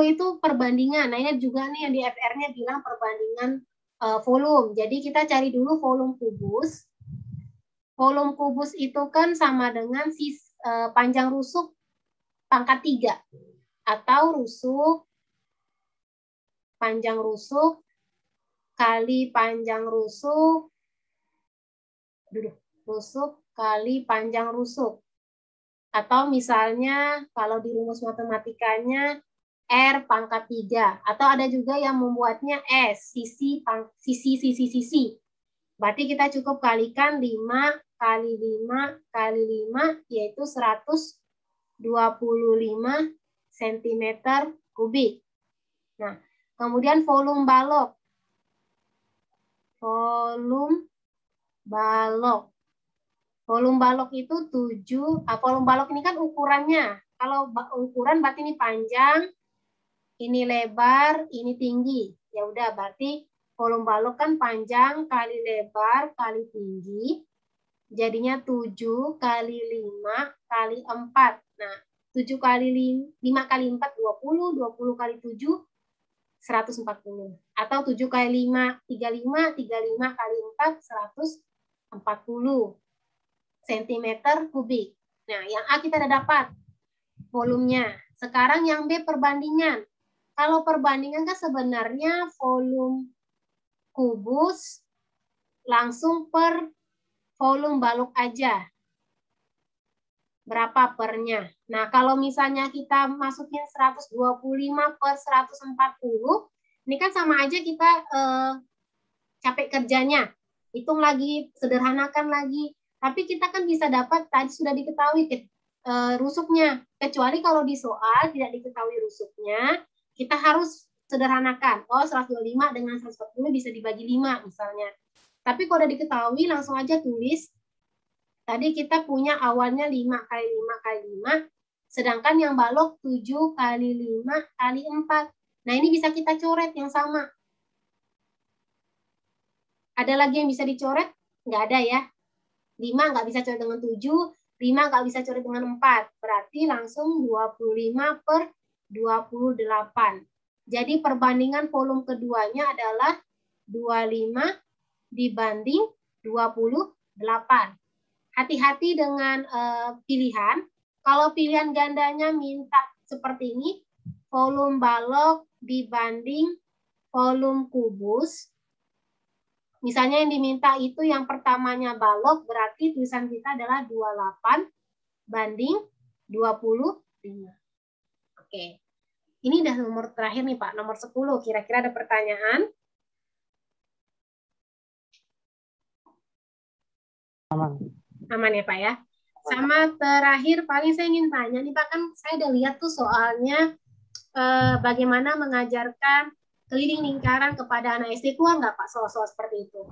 itu perbandingan. Nah, ini juga nih yang di FR-nya bilang perbandingan volume. Jadi kita cari dulu volume kubus. Volume kubus itu kan sama dengan panjang rusuk pangkat 3. Atau panjang rusuk kali panjang rusuk. Rusuk kali panjang rusuk. Atau misalnya kalau di rumus matematikanya R pangkat 3. Atau ada juga yang membuatnya S, sisi. Berarti kita cukup kalikan 5 kali 5 kali 5, yaitu 125 cm kubik. Nah, kemudian volume balok. Volume balok itu 7. Volume balok ini kan ukurannya. Kalau ukuran berarti ini panjang, ini lebar, ini tinggi. Ya udah, berarti volume balok kan panjang kali lebar kali tinggi. Jadinya 7 kali 5 kali 4. Nah, 7 kali 5 kali 4, 20. 20 kali 7, 140. Atau 7 kali 5, 35. 35 kali 4, 140 cm kubik. Nah, yang A kita udah dapat volumenya. Sekarang yang B perbandingan. Kalau perbandingan kan sebenarnya volume kubus langsung per volume balok aja. Berapa pernya? Nah, kalau misalnya kita masukin 125 per 140, ini kan sama aja kita capek kerjanya. Hitung lagi, sederhanakan lagi. Tapi kita kan bisa dapat, tadi sudah diketahui rusuknya. Kecuali kalau di soal tidak diketahui rusuknya, kita harus sederhanakan. Oh, 125 dengan 140 bisa dibagi 5 misalnya. Tapi kalau udah diketahui, langsung aja tulis. Tadi kita punya awalnya 5 kali 5 kali 5, sedangkan yang balok 7 kali 5 kali 4. Nah, ini bisa kita coret yang sama. Ada lagi yang bisa dicoret? Nggak ada ya. 5 nggak bisa coret dengan 7, 5 nggak bisa coret dengan 4. Berarti langsung 25 per 28. Jadi perbandingan volume keduanya adalah 25 dibanding 28. Hati-hati dengan pilihan. Kalau pilihan gandanya minta seperti ini, volume balok dibanding volume kubus. Misalnya yang diminta itu yang pertamanya balok, berarti tulisan kita adalah 28 banding 25. Oke. Ini udah nomor terakhir nih Pak, nomor 10. Kira-kira ada pertanyaan? aman. Aman ya Pak ya. Sama terakhir paling saya ingin tanya nih Pak, kan saya udah lihat tuh soalnya bagaimana mengajarkan keliling lingkaran kepada anak SD, keluar nggak Pak soal-soal seperti itu?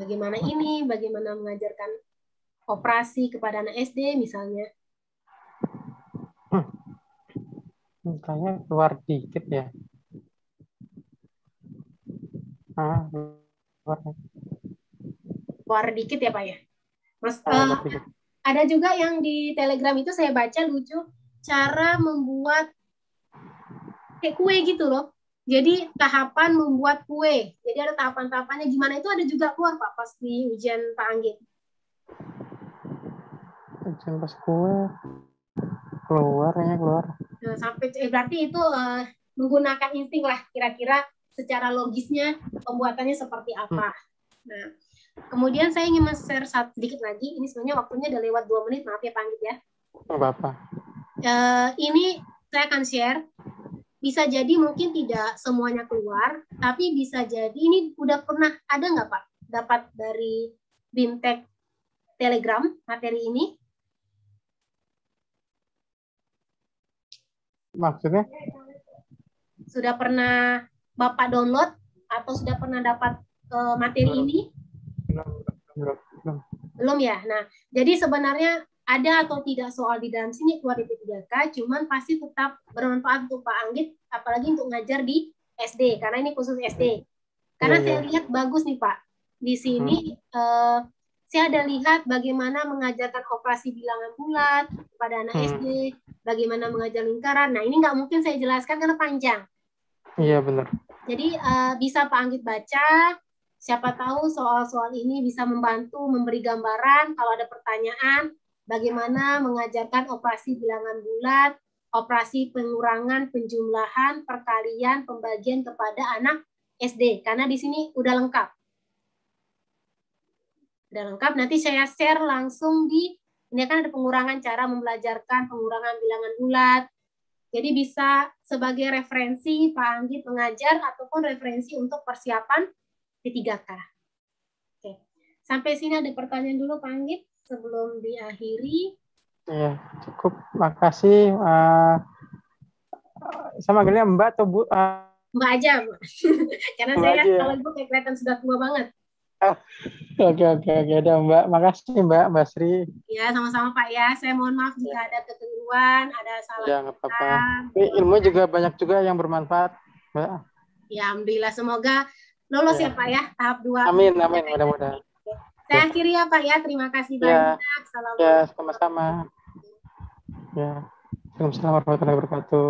Bagaimana mengajarkan operasi kepada anak SD misalnya? Kayaknya keluar dikit ya. Keluar dikit ya Pak ya. Mas, Dikit. ada juga yang di Telegram itu saya baca lucu, cara membuat kayak kue gitu loh. Jadi tahapan membuat kue. Jadi ada tahapan-tahapannya gimana, itu ada juga keluar Pak pas di ujian Pak Anggit. Ujian pas kue keluar. Nah, sampai berarti itu menggunakan insting lah kira-kira secara logisnya pembuatannya seperti apa. Nah, kemudian saya ingin share sedikit lagi. Ini sebenarnya waktunya udah lewat 2 menit, maaf ya Pak Anggit ya. Bapak. Ini saya akan share. Bisa jadi mungkin tidak semuanya keluar, tapi bisa jadi ini udah pernah ada nggak Pak dapat dari BIMTEK Telegram materi ini? Maksudnya? Sudah pernah Bapak download atau sudah pernah dapat materi ini? Belum ya. Nah, jadi sebenarnya ada atau tidak soal di dalam sini keluar di P3K, cuman pasti tetap bermanfaat untuk Pak Anggit, apalagi untuk ngajar di SD, karena ini khusus SD. Karena saya lihat bagus nih Pak, di sini saya ada lihat bagaimana mengajarkan operasi bilangan bulat kepada anak SD, bagaimana mengajar lingkaran. Nah, ini nggak mungkin saya jelaskan karena panjang. Iya benar. Jadi bisa Pak Anggit baca, siapa tahu soal-soal ini bisa membantu memberi gambaran kalau ada pertanyaan, bagaimana mengajarkan operasi bilangan bulat, operasi pengurangan, penjumlahan, perkalian, pembagian kepada anak SD. Karena di sini udah lengkap. Udah lengkap, nanti saya share langsung ini kan ada pengurangan, cara membelajarkan pengurangan bilangan bulat. Jadi bisa sebagai referensi Pak Anggit mengajar ataupun referensi untuk persiapan P3K. Oke. Sampai sini ada pertanyaan dulu Pak Anggit sebelum diakhiri. Ya, cukup. Makasih. Sama gini Mbak atau Bu? Mbak aja, Mbak. Karena Mbak saya aja. kalau Ibu kayak kelihatan sudah tua banget. Oke, udah Mbak. Makasih Mbak Sri. Ya, sama-sama Pak ya. Saya mohon maaf jika ada kekeliruan, ada salah. Ya, nggak apa-apa. Ilmu juga banyak juga yang bermanfaat, Mbak. Ya, alhamdulillah. Semoga lolos ya Pak ya, tahap 2. Amin, mudah-mudahan. Saya akhiri ya Pak ya. Terima kasih banyak. Assalamualaikum. Ya, sama-sama. Ya. Waalaikumsalam warahmatullahi wabarakatuh.